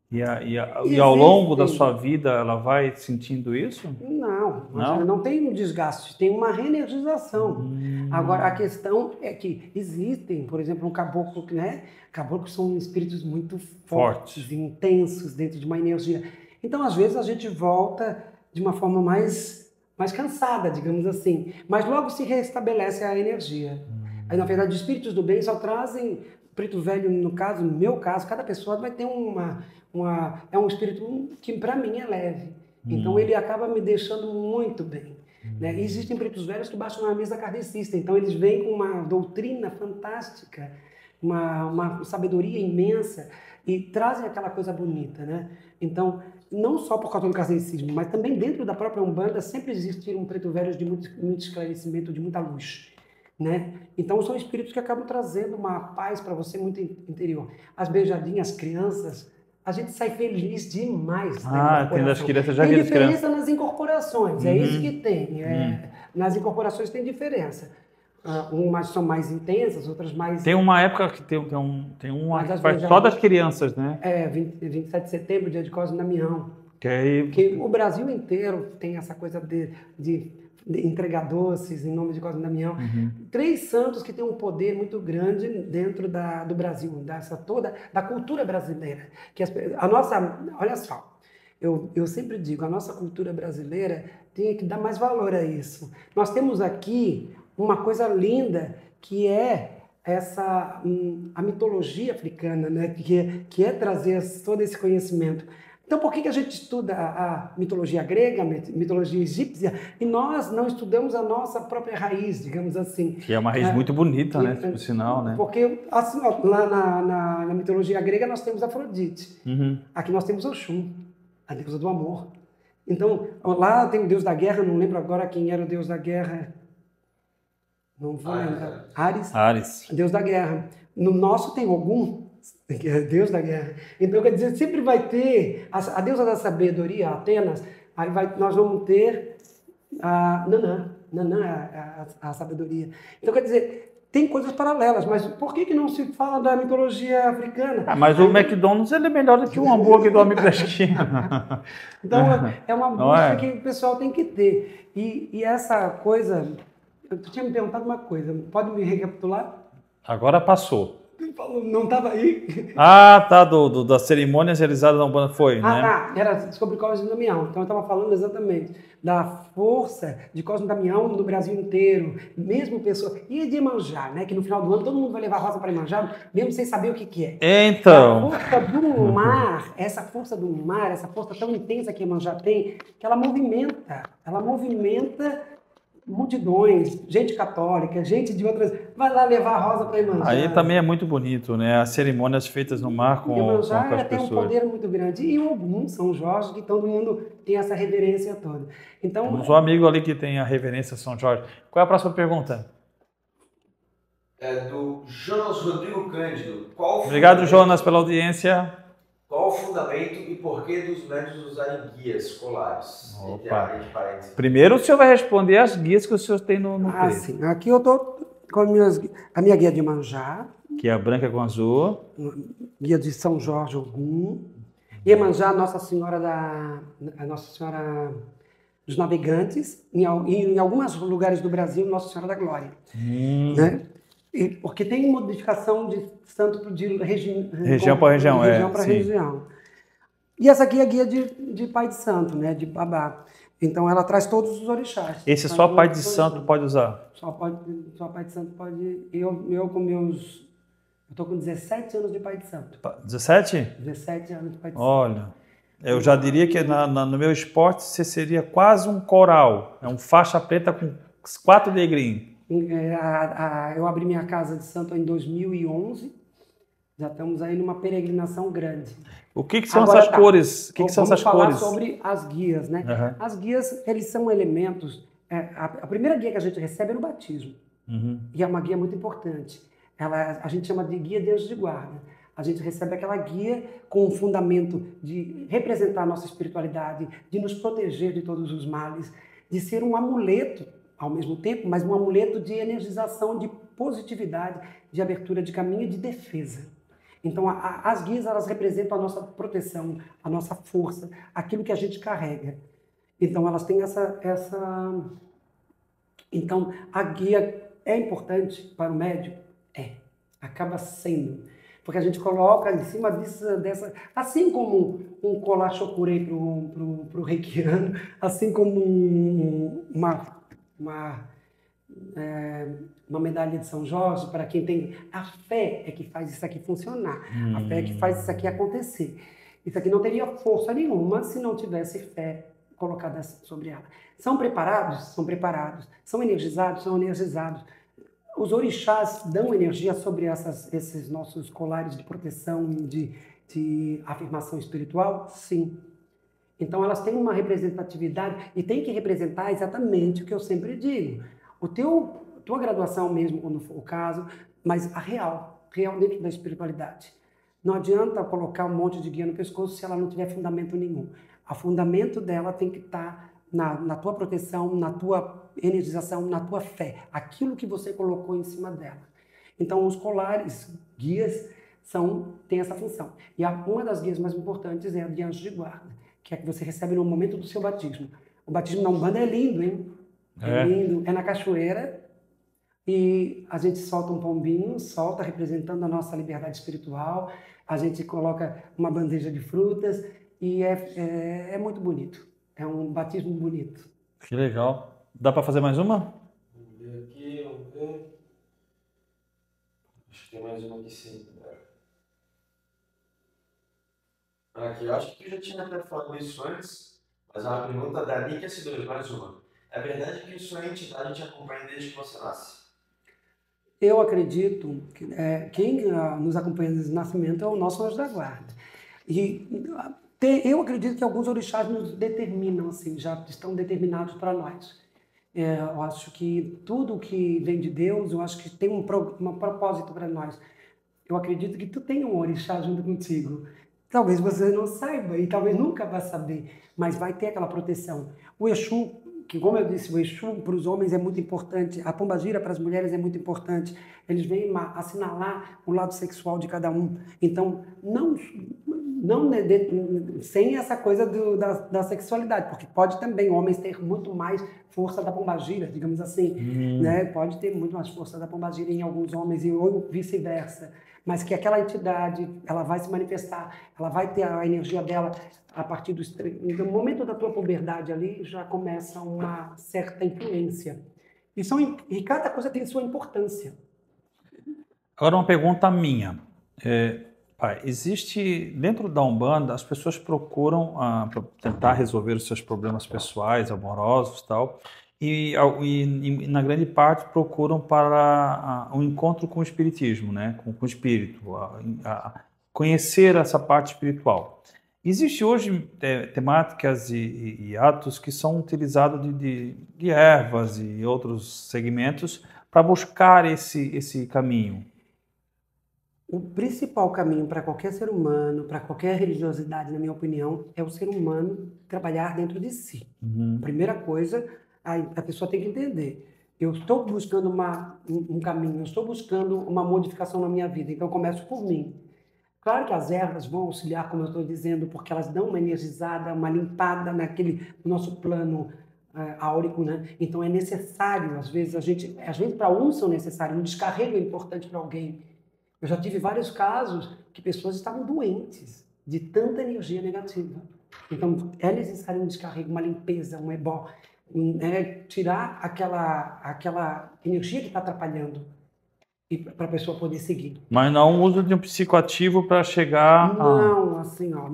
Speaker 1: E ao longo da sua vida, ela vai sentindo isso?
Speaker 2: Não tem um desgaste, tem uma reenergização. Agora, a questão é que existem, por exemplo, um caboclo, né? Caboclos são espíritos muito fortes, intensos dentro de uma energia. Então, às vezes, a gente volta de uma forma mais cansada, digamos assim. Mas logo se restabelece a energia. Aí, na verdade, os espíritos do bem só trazem... Preto velho, no meu caso, cada pessoa vai ter é um espírito que para mim é leve. Então ele acaba me deixando muito bem. Né? E existem pretos velhos que baixam na mesa kardecista, então eles vêm com uma doutrina fantástica, uma sabedoria imensa e trazem aquela coisa bonita. Né? Então, não só por causa do kardecismo, mas também dentro da própria Umbanda sempre existiram pretos velhos de muito esclarecimento, de muita luz. Né? Então são espíritos que acabam trazendo uma paz para você muito interior. As beijadinhas, as crianças, a gente sai feliz demais.
Speaker 1: Tem das crianças, já
Speaker 2: tem
Speaker 1: vi
Speaker 2: diferença nas incorporações, é isso que tem. Nas incorporações tem diferença. Umas são mais intensas, outras mais...
Speaker 1: Tem uma época que tem uma que faz só das crianças, né?
Speaker 2: 27 de setembro, dia de Cosme Damião.
Speaker 1: Que
Speaker 2: o Brasil inteiro tem essa coisa de entregar doces em nome de Cosme Damião. 3 santos que têm um poder muito grande dentro do Brasil, da cultura brasileira. Olha só, eu sempre digo, a nossa cultura brasileira tem que dar mais valor a isso. Nós temos aqui uma coisa linda que é a mitologia africana, né? que é trazer todo esse conhecimento. Então, por que a gente estuda a mitologia grega, a mitologia egípcia, e nós não estudamos a nossa própria raiz, digamos assim?
Speaker 1: Que é uma raiz muito bonita, né? Por sinal, né?
Speaker 2: Porque assim, lá na mitologia grega nós temos Afrodite. Aqui nós temos Oxum, a deusa do amor. Então, lá tem o deus da guerra, não lembro agora quem era o deus da guerra. Não vou lembrar. Ares. Deus da guerra. No nosso tem Ogum, que é Deus da guerra. Então, quer dizer, sempre vai ter a deusa da sabedoria, Atenas, aí nós vamos ter a Nanã, a sabedoria. Então, quer dizer, tem coisas paralelas, mas por que não se fala da mitologia africana?
Speaker 1: Mas o McDonald's ele é melhor do que o hambúrguer do amigo da esquina.
Speaker 2: Então, é uma busca que o pessoal tem que ter. E essa coisa... Tu tinha me perguntado uma coisa, pode me recapitular?
Speaker 1: Agora passou.
Speaker 2: Não estava aí?
Speaker 1: Tá, das cerimônias realizadas na Umbanda, foi, né?
Speaker 2: Era sobre Cosme Damião. Então eu estava falando exatamente da força de Cosme Damião no Brasil inteiro, mesmo pessoa... E de Iemanjá, né? Que no final do ano todo mundo vai levar rosa para Iemanjá, mesmo sem saber o que é.
Speaker 1: Então...
Speaker 2: A força do mar, essa força tão intensa que Iemanjá tem, que ela movimenta multidões, gente católica, gente de outras... Vai lá levar a rosa para Iemanjá.
Speaker 1: Aí também é muito bonito, né? As cerimônias feitas no mar com as pessoas.
Speaker 2: Tem um poder muito grande. E o Ogum, São Jorge, que todo mundo tem essa reverência toda. Então,
Speaker 1: temos um amigo ali que tem a reverência a São Jorge. Qual é a próxima pergunta?
Speaker 3: É do Jonas Rodrigo Cândido.
Speaker 1: Obrigado, Jonas, pela audiência.
Speaker 3: Qual o fundamento e porquê dos médios usarem guias escolares?
Speaker 1: Opa. Primeiro o senhor vai responder as guias que o senhor tem no texto.
Speaker 2: Sim. Aqui eu estou com a minha guia de Iemanjá.
Speaker 1: Que é a branca com azul.
Speaker 2: Guia de São Jorge Ogum. Iemanjá, Nossa Senhora dos Navegantes. Em alguns lugares do Brasil, Nossa Senhora da Glória. Né? Porque tem modificação de santo de
Speaker 1: região para região.
Speaker 2: Região. E essa aqui é a guia de pai de santo, né? De babá. Então ela traz todos os orixás.
Speaker 1: Esse só pai de santo pode usar?
Speaker 2: Só pai de santo pode. Eu estou com 17 anos de pai de santo.
Speaker 1: 17?
Speaker 2: 17 anos de pai de santo.
Speaker 1: Olha, eu já diria que no meu esporte você seria quase um coral. É um faixa preta com 4 negrinhos.
Speaker 2: Eu abri minha casa de santo em 2011, já estamos aí numa peregrinação grande.
Speaker 1: O que são essas cores?
Speaker 2: Vamos falar sobre as guias, né? As guias, eles são elementos... A primeira guia que a gente recebe é no batismo, e é uma guia muito importante. A gente chama de guia Deus de guarda. A gente recebe aquela guia com o fundamento de representar a nossa espiritualidade, de nos proteger de todos os males, de ser um amuleto ao mesmo tempo, mas um amuleto de energização, de positividade, de abertura de caminho e de defesa. Então, as guias, elas representam a nossa proteção, a nossa força, aquilo que a gente carrega. Então, elas têm Então, a guia é importante para o médium? Acaba sendo. Porque a gente coloca em cima dessa... Assim como um colar chokure para o reikiano, assim como uma medalha de São Jorge, para quem tem... A fé é que faz isso aqui funcionar. A fé é que faz isso aqui acontecer. Isso aqui não teria força nenhuma se não tivesse fé colocada sobre ela. São preparados? São preparados. São energizados? São energizados. Os orixás dão energia sobre esses nossos colares de proteção, de afirmação espiritual? Sim. Então, elas têm uma representatividade e tem que representar exatamente o que eu sempre digo. Tua graduação mesmo, quando for o caso, mas a real dentro da espiritualidade. Não adianta colocar um monte de guia no pescoço se ela não tiver fundamento nenhum. O fundamento dela tem que estar na tua proteção, na tua energização, na tua fé. Aquilo que você colocou em cima dela. Então, os colares, guias, têm essa função. E uma das guias mais importantes é a de anjo de guarda, que é a que você recebe no momento do seu batismo. O batismo na Umbanda é lindo, hein? É lindo. É na cachoeira e a gente solta um pombinho, representando a nossa liberdade espiritual. A gente coloca uma bandeja de frutas e é muito bonito. É um batismo bonito.
Speaker 1: Que legal. Dá para fazer mais uma?
Speaker 3: Vamos ver aqui, vamos ver. Acho que tem mais uma aqui sim. Aqui, eu acho que eu já tinha até falado isso antes, mas é uma pergunta da Nika S2, mais uma. É verdade que sua entidade te acompanha desde que você nasce?
Speaker 2: Eu acredito que quem nos acompanha desde o nascimento é o nosso anjo da guarda. E eu acredito que alguns orixás nos determinam, assim, já estão determinados para nós. Eu acho que tudo que vem de Deus, eu acho que tem um propósito para nós. Eu acredito que tu tem um orixá junto contigo. Talvez você não saiba e talvez nunca vá saber, mas vai ter aquela proteção. O Exu, que como eu disse, o Exu para os homens é muito importante, a pombagira para as mulheres é muito importante. Eles vêm assinalar o lado sexual de cada um. Então, não sem essa coisa da sexualidade, porque pode também homens ter muito mais força da pombagira, digamos assim, né? Pode ter muito mais força da pombagira em alguns homens ou vice-versa, mas que aquela entidade, ela vai se manifestar, ela vai ter a energia dela a partir do momento da tua puberdade ali, já começa uma certa influência. E cada coisa tem sua importância.
Speaker 1: Agora uma pergunta minha. Pai, existe, dentro da Umbanda, as pessoas procuram tentar resolver os seus problemas pessoais, amorosos e tal, e na grande parte procuram para um encontro com o espiritismo, né? com o espírito, conhecer essa parte espiritual. Existe hoje temáticas e atos que são utilizados de ervas e outros segmentos para buscar esse caminho.
Speaker 2: O principal caminho para qualquer ser humano, para qualquer religiosidade, na minha opinião, é o ser humano trabalhar dentro de si. Primeira coisa, a pessoa tem que entender. Eu estou buscando um caminho, eu estou buscando uma modificação na minha vida, então eu começo por mim. Claro que as ervas vão auxiliar, como eu estou dizendo, porque elas dão uma energizada, uma limpada no nosso plano áurico, né? Então é necessário, às vezes para uns são necessários, um descarrego é importante para alguém. Eu já tive vários casos que pessoas estavam doentes de tanta energia negativa. Então, é necessário um descarrego, uma limpeza, um ebó, tirar aquela energia que está atrapalhando e para a pessoa poder seguir.
Speaker 1: Mas não uso de um psicoativo para chegar
Speaker 2: Não, assim, ó,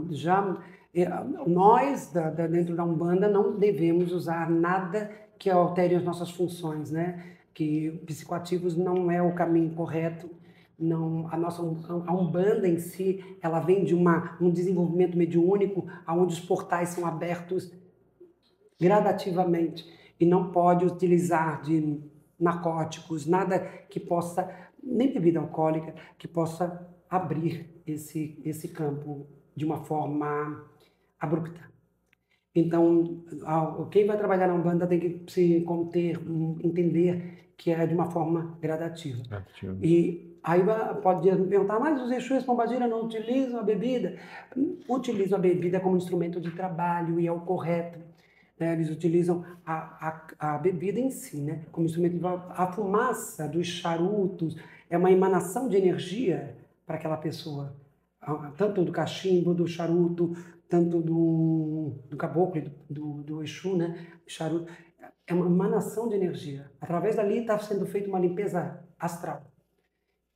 Speaker 2: nós, dentro da Umbanda, não devemos usar nada que altere as nossas funções, né? Que psicoativos não é o caminho correto. Não, a Umbanda em si, ela vem de um desenvolvimento mediúnico, onde os portais são abertos gradativamente e não pode utilizar de narcóticos, nada que possa, nem bebida alcoólica, que possa abrir esse campo de uma forma abrupta. Então, quem vai trabalhar na Umbanda tem que se conter, entender que é de uma forma gradativa. E aí pode me perguntar, mas os Exus Pombagira não utilizam a bebida? Utilizam a bebida como instrumento de trabalho e é o correto. Né? Eles utilizam a bebida em si, né? Como instrumento de trabalho. A fumaça dos charutos é uma emanação de energia para aquela pessoa. Tanto do cachimbo, do charuto, tanto do caboclo, do Exu, né? Charuto. É uma emanação de energia. Através dali está sendo feita uma limpeza astral.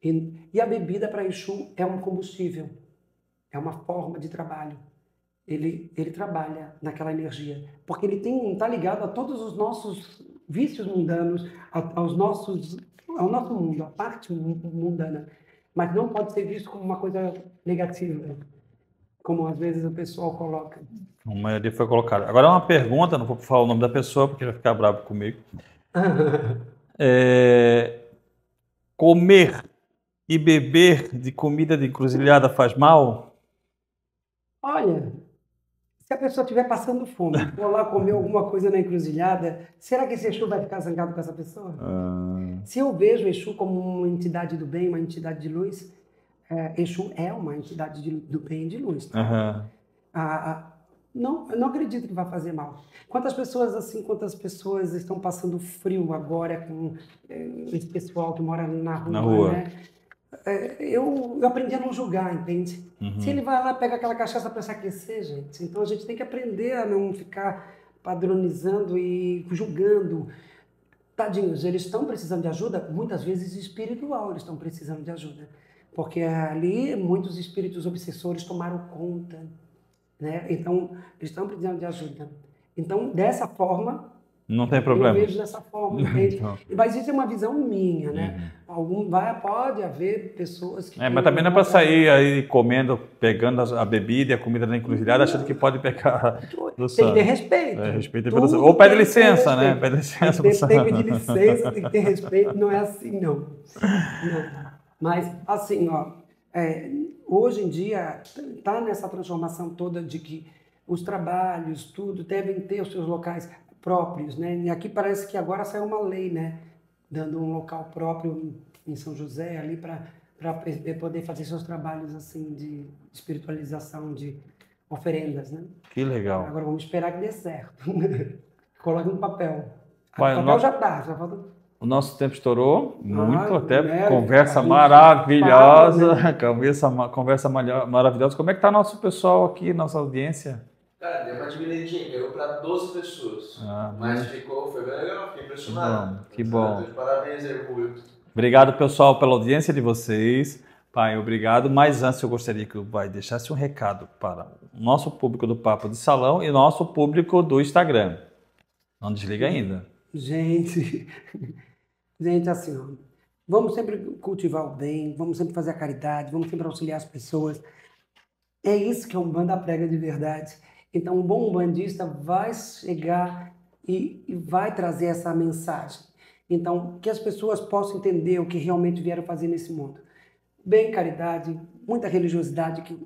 Speaker 2: E a bebida para Exu é um combustível, é uma forma de trabalho. Ele trabalha naquela energia, porque ele está ligado a todos os nossos vícios mundanos, ao nosso mundo, a parte mundana. Mas não pode ser visto como uma coisa negativa, como às vezes o pessoal coloca.
Speaker 1: Como ele foi colocado. Agora uma pergunta, não vou falar o nome da pessoa porque ele vai ficar bravo comigo. Comer e beber de comida de encruzilhada faz mal?
Speaker 2: Olha, se a pessoa estiver passando fome, for lá comer alguma coisa na encruzilhada, será que esse Exu vai ficar zangado com essa pessoa? Se eu vejo Exu como uma entidade do bem, uma entidade de luz, Exu é uma entidade do bem e de luz. Tá? Não, eu não acredito que vai fazer mal. Quantas pessoas estão passando frio agora com esse pessoal que mora na rua. Né? Eu aprendi a não julgar, entende? Se ele vai lá, pega aquela cachaça para se aquecer, gente. Então a gente tem que aprender a não ficar padronizando e julgando. Tadinhos, eles estão precisando de ajuda, muitas vezes espiritual, eles estão precisando de ajuda. Porque ali muitos espíritos obsessores tomaram conta. Né? Então, eles estão precisando de ajuda. Então, dessa forma,
Speaker 1: não tem problema.
Speaker 2: Eu vejo dessa forma, entende? Mas isso é uma visão minha, né? Pode haver pessoas que...
Speaker 1: mas também não é para sair aí comendo, pegando a bebida e a comida na encruzilhada, achando que pode pecar do
Speaker 2: Tem que ter respeito.
Speaker 1: Respeito ou pede licença, né? Pede licença.
Speaker 2: Tem que pedir licença, tem que ter respeito, não é assim, não. Mas, assim, hoje em dia está nessa transformação toda de que os trabalhos, tudo, devem ter os seus locais próprios, né? E aqui parece que agora saiu uma lei, né? Dando um local próprio em São José ali para poder fazer seus trabalhos assim de espiritualização, de oferendas, né?
Speaker 1: Que legal.
Speaker 2: Agora vamos esperar que dê certo. Coloque no papel. O
Speaker 1: Pai,
Speaker 2: papel já está, já falta...
Speaker 1: O nosso tempo estourou muito, até conversa maravilhosa, conversa maravilhosa. Como é que está nosso pessoal aqui, nossa audiência?
Speaker 3: Cara, deu uma diminuidinha, caiu para 12 pessoas. Mas foi bem legal, fiquei impressionado.
Speaker 1: Que bom.
Speaker 3: Parabéns aí, público.
Speaker 1: Obrigado, pessoal, pela audiência de vocês. Pai, obrigado. Mas antes eu gostaria que o Pai deixasse um recado para o nosso público do Papo de Salão e nosso público do Instagram. Não desliga ainda.
Speaker 2: Gente, assim, vamos sempre cultivar o bem, vamos sempre fazer a caridade, vamos sempre auxiliar as pessoas. É isso que a Umbanda prega de verdade. Então, um bom umbandista vai chegar e vai trazer essa mensagem. Então, que as pessoas possam entender o que realmente vieram fazer nesse mundo. Bem, caridade, muita religiosidade, que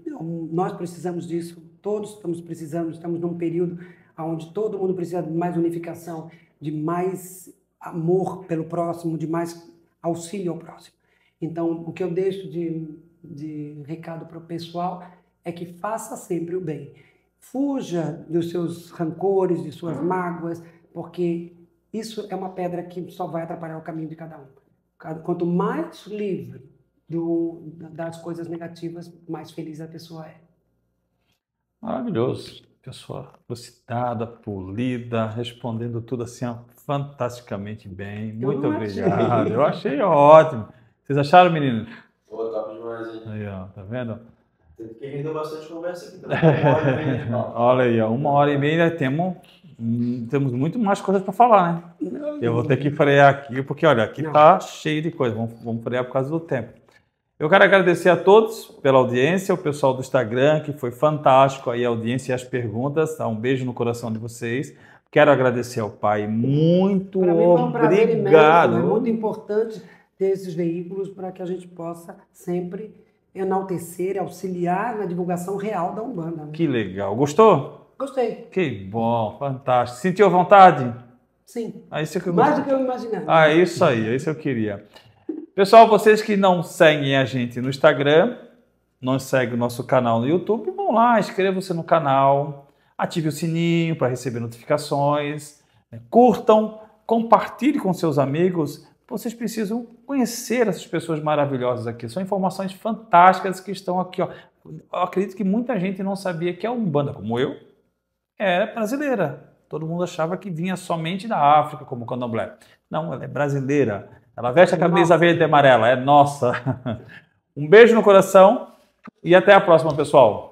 Speaker 2: nós precisamos disso, todos estamos precisando, estamos num período onde todo mundo precisa de mais unificação, de mais amor pelo próximo, de mais auxílio ao próximo. Então, o que eu deixo de recado para o pessoal é que faça sempre o bem. Fuja dos seus rancores, de suas mágoas, porque isso é uma pedra que só vai atrapalhar o caminho de cada um. Quanto mais livre das coisas negativas, mais feliz a pessoa é.
Speaker 1: Maravilhoso. Pessoa lucidada, polida, respondendo tudo assim, fantasticamente bem. Muito obrigado. Eu achei ótimo. Vocês acharam, meninos?
Speaker 3: Pô, top demais, hein?
Speaker 1: Aí, ó, tá vendo?
Speaker 3: Porque rendeu bastante conversa aqui também. 1h30.
Speaker 1: Olha aí, ó, 1h30 temos muito mais coisas para falar, né? Eu vou ter que frear aqui, porque olha, aqui tá cheio de coisa. Vamos frear por causa do tempo. Eu quero agradecer a todos pela audiência, o pessoal do Instagram, que foi fantástico aí a audiência e as perguntas. Tá? Um beijo no coração de vocês. Quero agradecer ao Pai. Muito obrigado.
Speaker 2: É muito importante ter esses veículos para que a gente possa sempre enaltecer, auxiliar na divulgação real da Umbanda. Né?
Speaker 1: Que legal. Gostou?
Speaker 2: Gostei.
Speaker 1: Que bom, fantástico. Sentiu vontade?
Speaker 2: Sim.
Speaker 1: Mais
Speaker 2: do que eu imaginava.
Speaker 1: Ah, isso aí, é isso que eu queria. Pessoal, vocês que não seguem a gente no Instagram, não seguem o nosso canal no YouTube, vão lá, inscrevam-se no canal, ative o sininho para receber notificações, curtam, compartilhem com seus amigos. Vocês precisam conhecer essas pessoas maravilhosas aqui. São informações fantásticas que estão aqui. Ó. Eu acredito que muita gente não sabia que a Umbanda, como eu, é brasileira. Todo mundo achava que vinha somente da África, como o Candomblé. Não, ela é brasileira. Ela veste a camisa verde e amarela, é nossa. Um beijo no coração e até a próxima, pessoal.